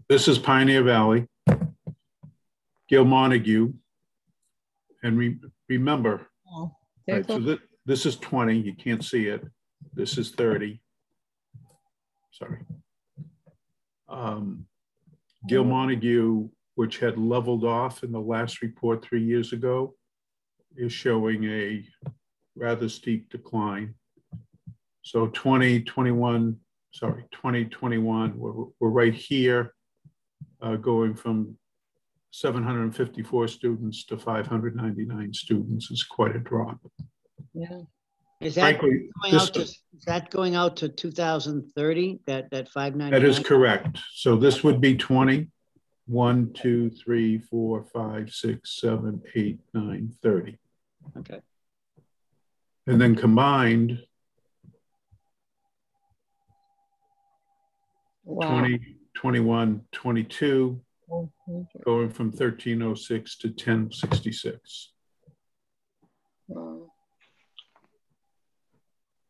This is Pioneer Valley, Gail Montague, and remember, right, so this is 20, you can't see it. This is 30. Sorry. Gail Montague, which had leveled off in the last report 3 years ago, is showing a rather steep decline. So 2021, we're right here, going from 754 students to 599 students is quite a drop. Yeah. Is that, going out to 2030, that 599? That is correct. So this would be 20. 1, 2, 3, 4, 5, 6, 7, 8, 9, 30. Okay. And then combined, Wow. 20, 21, 22, going from 1306 to 1066. Wow.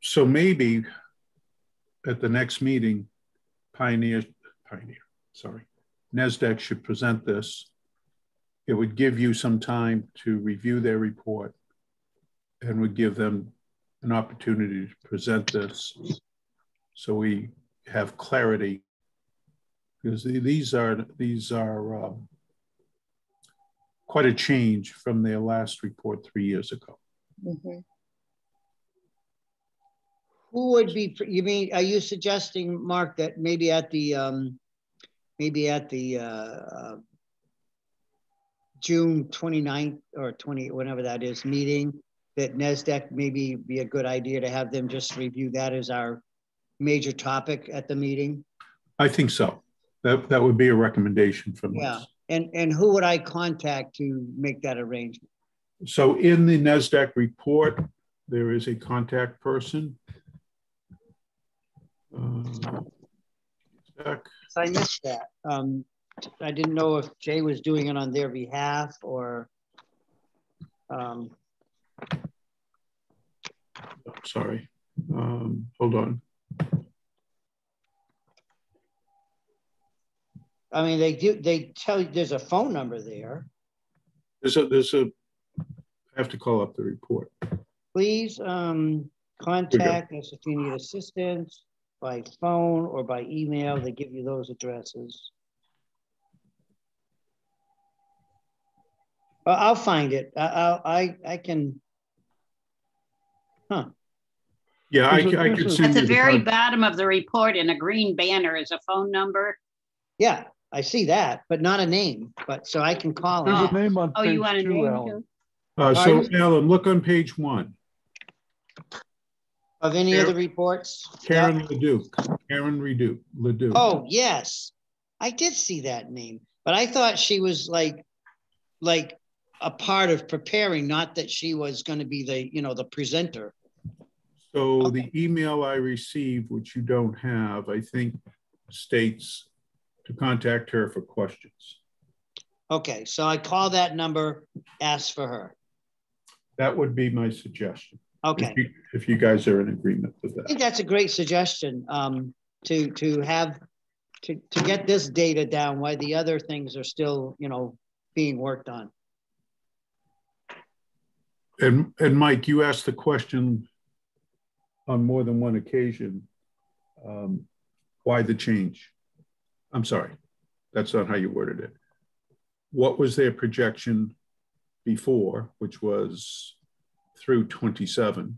So maybe at the next meeting, NESDEC should present this. It would give you some time to review their report and would give them an opportunity to present this so we have clarity, because these are quite a change from their last report 3 years ago. Mm-hmm. Who would be, are you suggesting, Mark, that maybe at the June 29th or 20, whenever that is, meeting, that NESDEC maybe be a good idea to have them just review that as our major topic at the meeting? I think so. That would be a recommendation from us. And who would I contact to make that arrangement? So in the NESDEC report, there is a contact person. I missed that. I didn't know if Jay was doing it on their behalf or. Sorry, hold on. I mean, they tell you there's a phone number there. I have to call up the report. Please contact us if you need assistance by phone or by email. They give you those addresses. I'll find it. I can. Huh. Yeah, I could send at the very bottom of the report in a green banner is a phone number. Yeah, I see that, but not a name. But so I can call. There's a name on page you want a 2, name Alan. So Alan, look on page 1. Of any of the reports? Karen Leduc. Karen Leduc. Oh, yes. I did see that name, but I thought she was like a part of preparing, not that she was going to be the presenter. So the email I received, which you don't have, I think states to contact her for questions. Okay, so I call that number, ask for her. That would be my suggestion. Okay. If you guys are in agreement with that. I think that's a great suggestion, to get this data down while the other things are still, being worked on. And Mike, you asked the question on more than one occasion. Why the change? I'm sorry, that's not how you worded it. What was their projection before, which was through 27?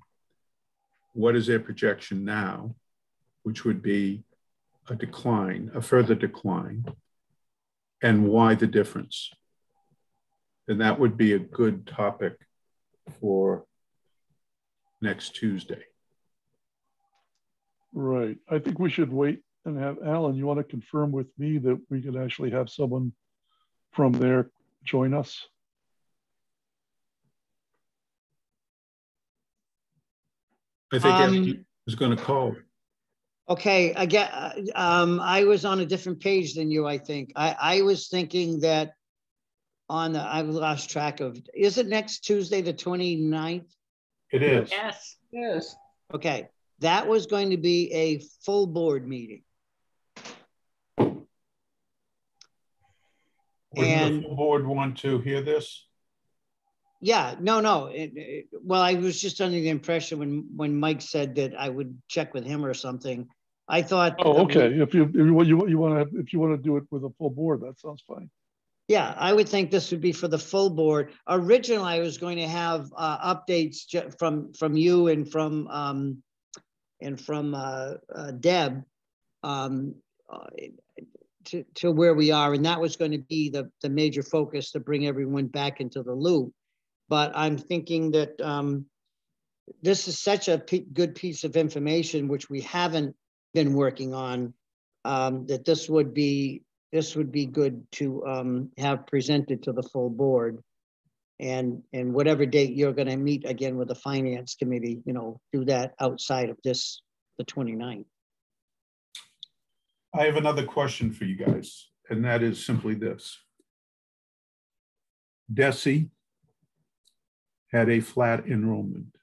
What is their projection now, which would be a decline, a further decline, and why the difference? And that would be a good topic for next Tuesday. Right. I think we should wait and have Alan, you want to confirm with me that we could actually have someone from there join us? I think Alan is going to call. Okay, I get. I was on a different page than you. I think I was thinking that on the. I've lost track of. Is it next Tuesday, the 29th? It is. Yes. Yes. Okay, that was going to be a full board meeting. Wouldn't the full board want to hear this? Yeah, no. Well, I was just under the impression when Mike said that I would check with him or something. I thought. Oh, okay. If you want to do it with a full board, that sounds fine. Yeah, I would think this would be for the full board. Originally, I was going to have updates from you and from Deb to where we are, and that was going to be the major focus to bring everyone back into the loop. But I'm thinking that this is such a good piece of information, which we haven't been working on, that this would be good to have presented to the full board. And whatever date you're going to meet again with the finance committee, do that outside of this, the 29th. I have another question for you guys, and that is simply this. DESE had a flat enrollment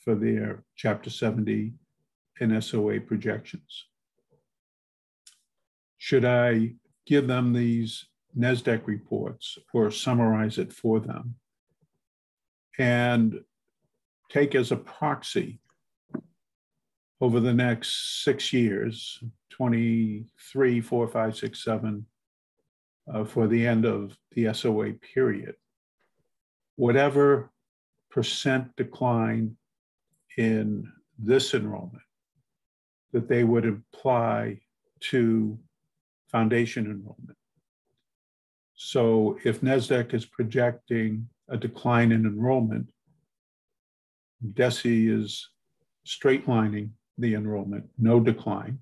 for their Chapter 70 and SOA projections. Should I give them these NESDEC reports or summarize it for them and take as a proxy over the next 6 years, 23, 4, 5, 6, 7, for the end of the SOA period, whatever percent decline in this enrollment that they would apply to foundation enrollment. So if NESDEC is projecting a decline in enrollment, DESE is straightlining the enrollment, no decline.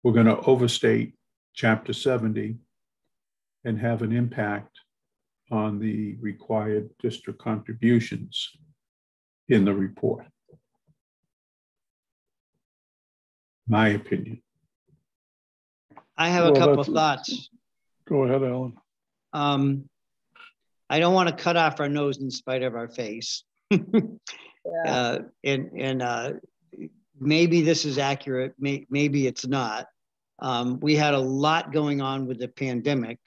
We're going to overstate Chapter 70 and have an impact on the required district contributions in the report. My opinion. I have a couple of thoughts. Go ahead, Alan. I don't want to cut off our nose in spite of our face. Yeah. Maybe this is accurate, maybe it's not. We had a lot going on with the pandemic.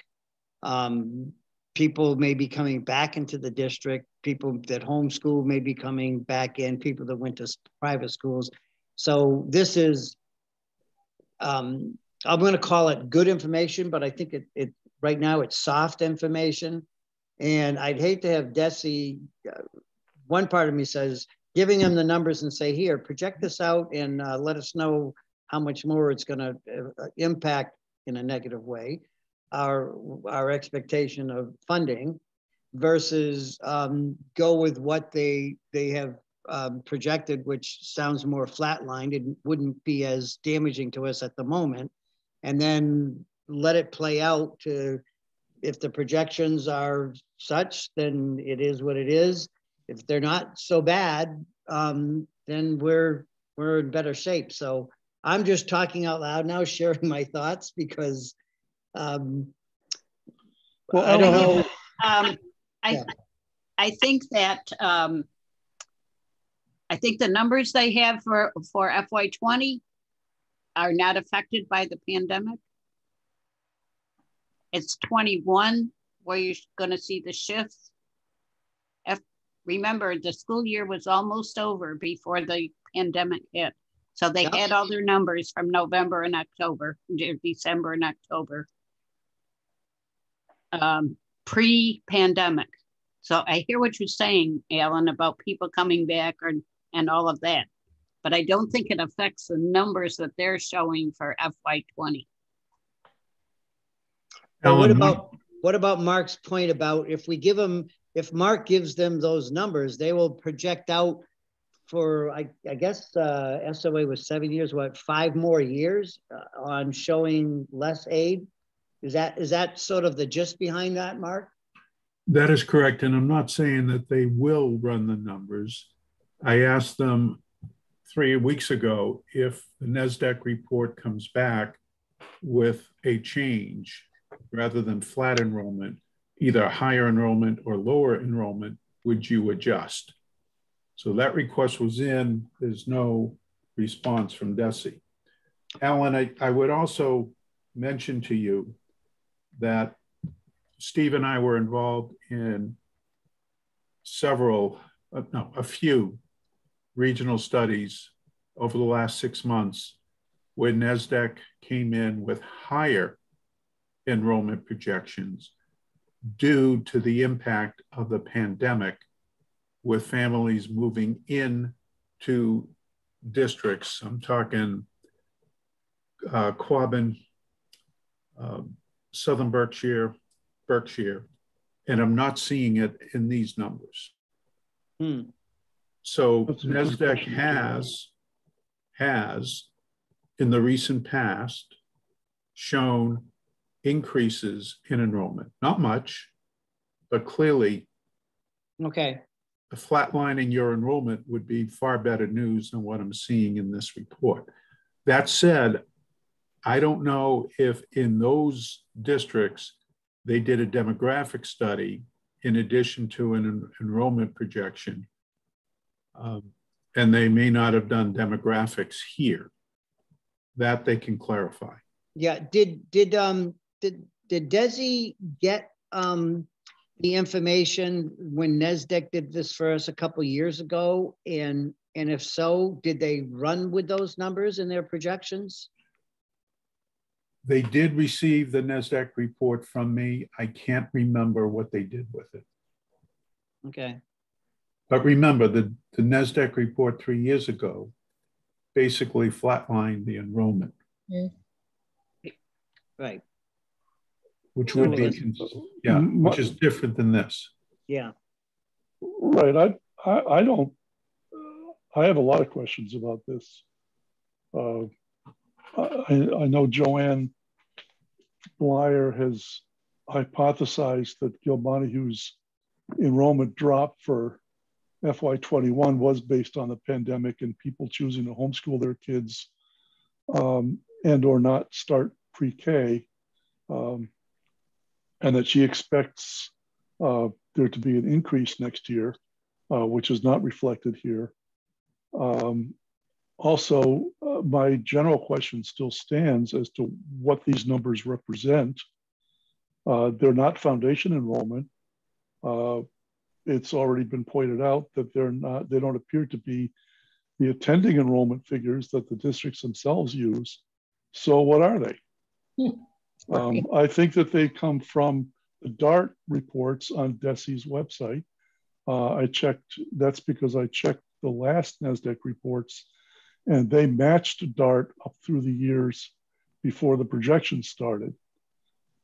People may be coming back into the district, people that homeschool may be coming back in, people that went to private schools. So this is, I'm going to call it good information, but I think it right now it's soft information. And I'd hate to have DESE, one part of me says, giving them the numbers and say, here, project this out and let us know how much more it's going to impact in a negative way our expectation of funding, versus go with what they have projected, which sounds more flatlined. It wouldn't be as damaging to us at the moment, and then let it play out to, if the projections are such, then it is what it is. If they're not so bad, then we're in better shape. So I'm just talking out loud now, sharing my thoughts, because well, I don't know. I think that I think the numbers they have for FY20 are not affected by the pandemic. It's 21 where you're going to see the shifts. Remember, the school year was almost over before the pandemic hit. So they had all their numbers from November and October, December and October, pre-pandemic. So I hear what you're saying, Alan, about people coming back and all of that. But I don't think it affects the numbers that they're showing for FY20. What about Mark's point about if Mark gives them those numbers, they will project out for, I guess SOA was 7 years, what, 5 more years on showing less aid? Is that sort of the gist behind that, Mark? That is correct. And I'm not saying that they will run the numbers. I asked them 3 weeks ago if the NASDAQ report comes back with a change rather than flat enrollment, either higher enrollment or lower enrollment, would you adjust? So that request was in. There's no response from DESE. Alan, I would also mention to you that Steve and I were involved in a few regional studies over the last 6 months where NASDAQ came in with higher enrollment projections due to the impact of the pandemic with families moving in to districts. I'm talking Quabbin, Southern Berkshire, and I'm not seeing it in these numbers. So NASDAQ has in the recent past shown increases in enrollment. Not much, but clearly okay. Flatlining your enrollment would be far better news than what I'm seeing in this report. That said, I don't know if in those districts they did a demographic study in addition to an enrollment projection, and they may not have done demographics here. That they can clarify. Yeah. Did DESE get the information when NASDAQ did this for us a couple of years ago? And if so, did they run with those numbers in their projections? They did receive the NASDAQ report from me. I can't remember what they did with it. Okay. But remember, the NASDAQ report 3 years ago basically flatlined the enrollment. Right. Which would be, which is different than this. Yeah. Right. I don't, I have a lot of questions about this. I know Joanne Blyer has hypothesized that Gil-Bonahue's enrollment drop for FY21 was based on the pandemic and people choosing to homeschool their kids and or not start pre-K, and that she expects there to be an increase next year, which is not reflected here. Also, my general question still stands as to what these numbers represent. They're not foundation enrollment. It's already been pointed out that they don't appear to be the attending enrollment figures that the districts themselves use. So what are they? I think that they come from the DART reports on DESE's website. That's because I checked the last NASDAQ reports and they matched DART up through the years before the projections started.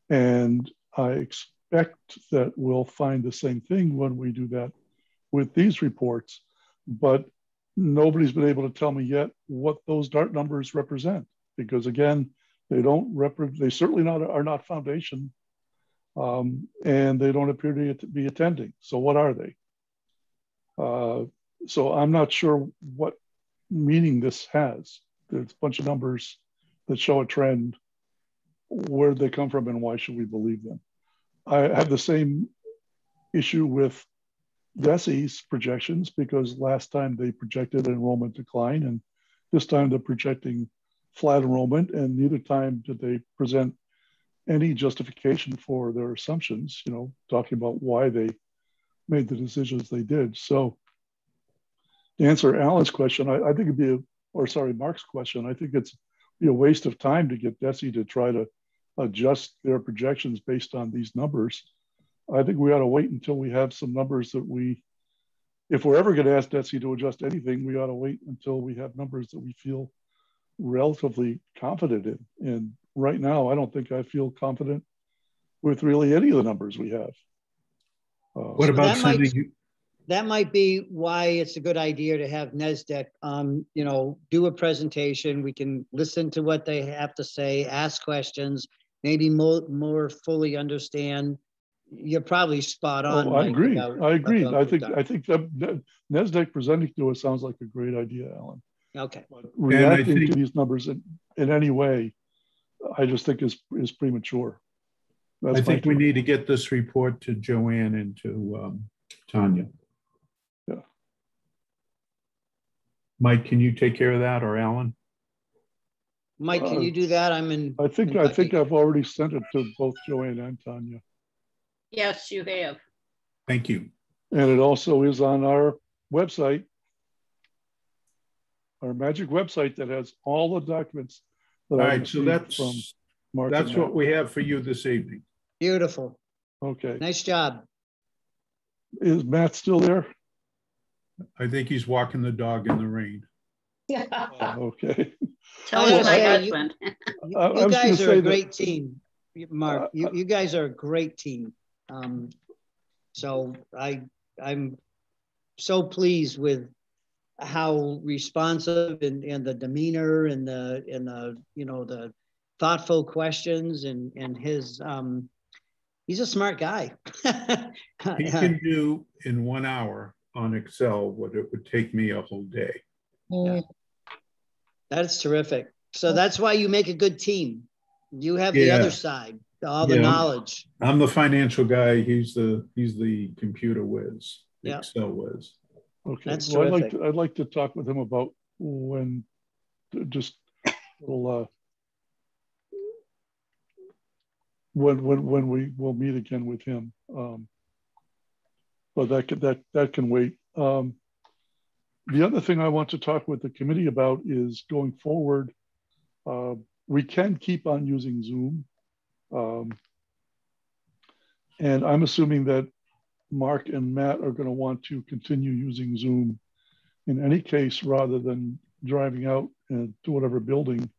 And I expect that we'll find the same thing when we do that with these reports, but nobody's been able to tell me yet what those DART numbers represent, because again, they certainly are not foundation, and they don't appear to be attending. So what are they? So I'm not sure what meaning this has. There's a bunch of numbers that show a trend. Where did they come from and why should we believe them? I have the same issue with DESE's projections, because last time they projected enrollment decline and this time they're projecting flat enrollment, and neither time did they present any justification for their assumptions, talking about why they made the decisions they did. So to answer Alan's question, I think it'd be or sorry, Mark's question, I think it's a waste of time to get DESI to try to adjust their projections based on these numbers. I think we ought to wait until we have some numbers that if we're ever going to ask DESI to adjust anything, we ought to wait until we have numbers that we feel relatively confident in. And right now, I don't think I feel confident with really any of the numbers we have. What about that might be why it's a good idea to have NESDEC, you know, do a presentation. We can listen to what they have to say, ask questions, maybe more fully understand. You're probably spot on. Oh, I agree. I agree. I think that NESDEC presenting to us sounds like a great idea, Alan. Okay. But reacting to these numbers in any way, I just think is premature. I think we need to get this report to Joanne and to Tanya. Yeah. Mike, can you take care of that, or Alan? Mike, can you do that? I'm in. I think I've already sent it to both Joanne and Tanya. Yes, you have. Thank you. And it also is on our website, our magic website that has all the documents that I received from Mark. That's what we have for you this evening. Beautiful. Okay. Nice job. Is Matt still there? I think he's walking the dog in the rain. Yeah. Okay. Tell us my husband. You guys are a great team, Mark. You guys are a great team. So I'm so pleased with how responsive and the demeanor and the you know, the thoughtful questions and his he's a smart guy. He can do in 1 hour on Excel what it would take me a whole day. Yeah. That's terrific. So that's why you make a good team. You have the other side, all the knowledge. I'm the financial guy. He's the computer whiz, Excel whiz. Okay. That's well, terrific. I'd like to talk with him about when just when we will meet again with him. But that can wait. The other thing I want to talk with the committee about is going forward. We can keep on using Zoom. And I'm assuming that Mark and Matt are going to want to continue using Zoom in any case, rather than driving out to whatever building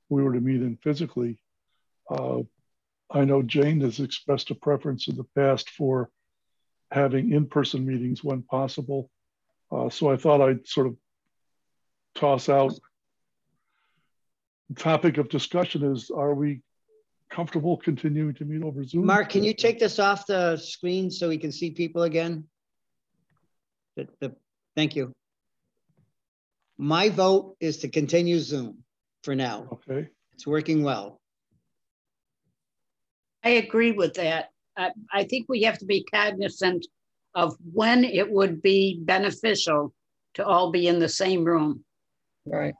we were to meet in physically. I know Jane has expressed a preference in the past for having in-person meetings when possible. So I thought I'd sort of toss out the topic of discussion is, are we comfortable continuing to meet over Zoom? Mark, can you take this off the screen so we can see people again? Thank you. My vote is to continue Zoom for now. Okay. It's working well. I agree with that. I think we have to be cognizant of when it would be beneficial to all be in the same room. Right.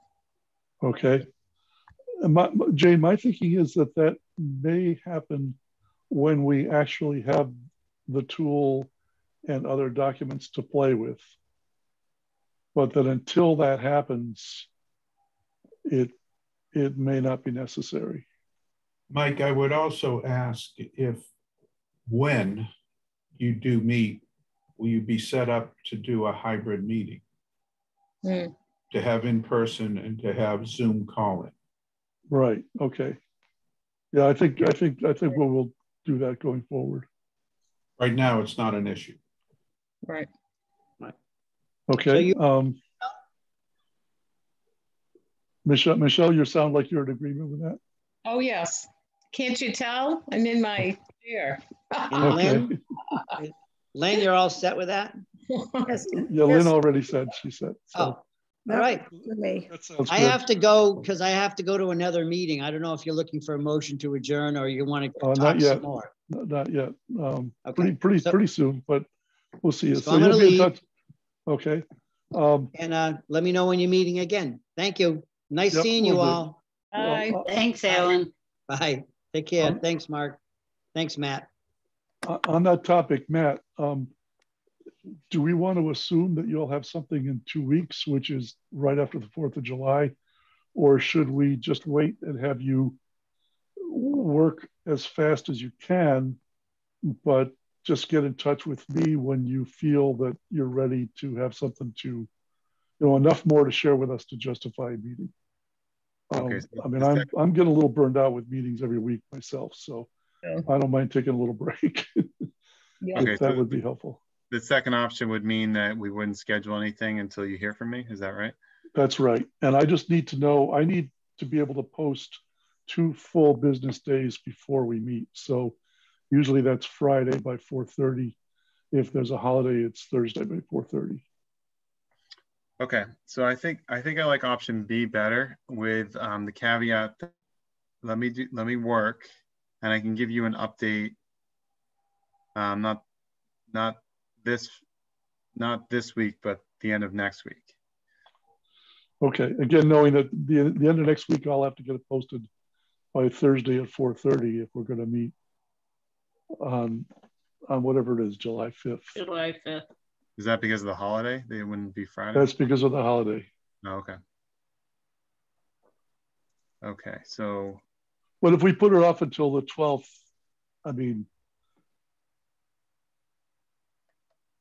Okay. Jane, my thinking is that may happen when we actually have the tool and other documents to play with. But that until that happens, it may not be necessary. Mike, I would also ask if when you do meet, will you be set up to do a hybrid meeting? To have in person and to have Zoom calling? Right. Okay. Yeah, I think we'll do that going forward. Right now, it's not an issue. Right. Okay. So Michelle, you sound like you're in agreement with that. Oh yes. Can't you tell? I'm in my chair. Okay. Lynn, you're all set with that? Yes. Yeah, Lynn already said. She said. So. Oh. All right. That sounds I good. have to go because I have to go to another meeting. I don't know if you're looking for a motion to adjourn or you want to talk not yet. some more. Not yet. Okay. Pretty soon, but we'll see. So I'm gonna leave. Okay. And let me know when you're meeting again. Thank you. Nice seeing you all. Bye. Thanks, Alan. Bye. Take care. Thanks, Mark. Thanks, Matt. On that topic, Matt, do we want to assume that you'll have something in 2 weeks, which is right after the 4th of July? Or should we just wait and have you work as fast as you can, but just get in touch with me when you feel that you're ready to have something to, enough more to share with us to justify a meeting? Okay. I mean, I'm getting a little burned out with meetings every week myself, so I don't mind taking a little break. Yeah. Okay, that would be helpful. The second option would mean that we wouldn't schedule anything until you hear from me. Is that right? That's right. And I just need to know, I need to be able to post 2 full business days before we meet. So usually that's Friday by 4:30. If there's a holiday, it's Thursday by 4:30. Okay, so I think I like option B better, with the caveat that let me work, and I can give you an update. Not this week, but the end of next week. Okay. Again, knowing that the end of next week, I'll have to get it posted by Thursday at 4:30 if we're going to meet on whatever it is, July 5th. July 5th. Is that because of the holiday? They wouldn't be Friday? That's because of the holiday. Oh, okay. Okay, so. But if we put it off until the 12th, I mean,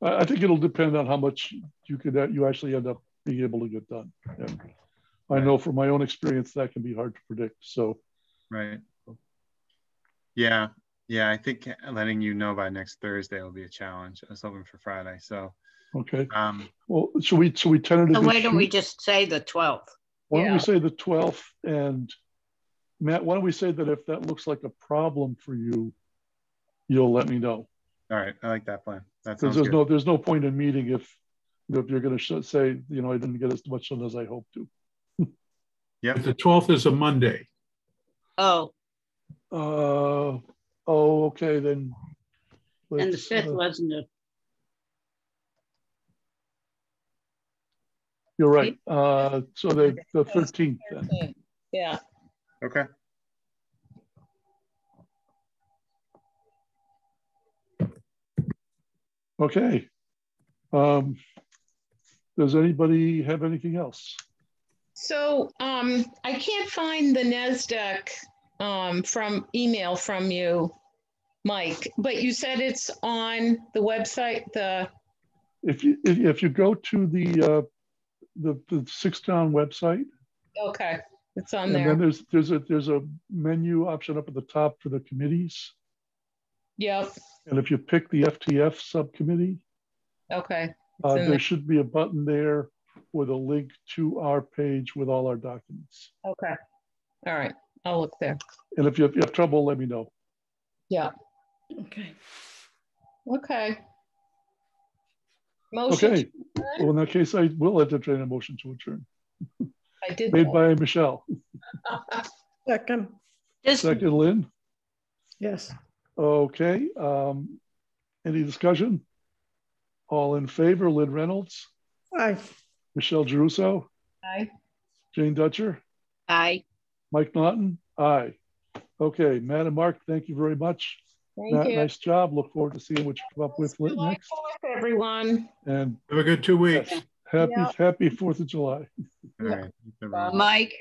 I think it'll depend on how much you actually end up being able to get done. And I know from my own experience that can be hard to predict. So. Right. Yeah. Yeah, I think letting you know by next Thursday will be a challenge. I was hoping for Friday, so. Okay. Well, should we tentatively? So why don't we just say the 12th? Why don't we say the 12th? And Matt, why don't we say that if that looks like a problem for you, you'll let me know. All right, I like that plan. Because there's no point in meeting if you're going to say, I didn't get as much done as I hoped to. Yeah, the 12th is a Monday. Oh. Okay, then. And the 5th wasn't it? You're right. So the 13th then. Yeah. Okay. Okay. Does anybody have anything else? So I can't find the NASDAQ from email from you, Mike, but you said it's on the website. If you go to the 6-Town website. Okay, it's on and there. And then there's a menu option up at the top for the committees. Yep. And if you pick the FTF subcommittee, okay, there should be a button there with a link to our page with all our documents. Okay. All right. I'll look there. And if you have trouble, let me know. Yeah. Okay. Okay. Motion. Okay. Well, in that case, I will entertain a motion to adjourn. I did. Made by Michelle. Second. Second, Lynn. Yes. Okay. Any discussion? All in favor, Lynn Reynolds. Aye. Michelle Girusso. Aye. Jane Dutcher. Aye. Mike Naughton. Aye. Okay, Matt and Mark, thank you very much. Thank you. Nice job. Look forward to seeing what you come up with next. Everyone. And have a good 2 weeks. Happy 4th of July. All right. Mike.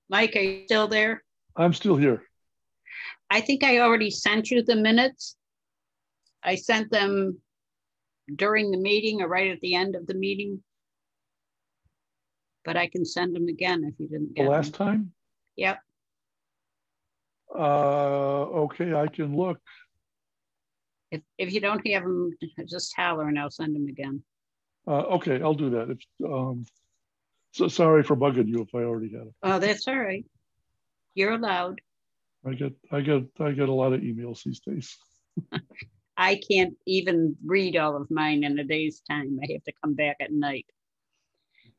Mike, are you still there? I'm still here. I think I already sent you the minutes. I sent them during the meeting or right at the end of the meeting. But I can send them again if you didn't get the last time? Yep. Okay, I can look. If you don't have them, just holler and I'll send them again. Okay, I'll do that. So sorry for bugging you if I already had it. Oh, that's all right. You're allowed. I get a lot of emails these days. I can't even read all of mine in a day's time. I have to come back at night.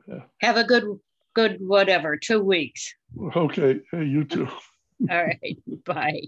Yeah. Have a good whatever, 2 weeks. Okay. Hey, you too. All right. Bye.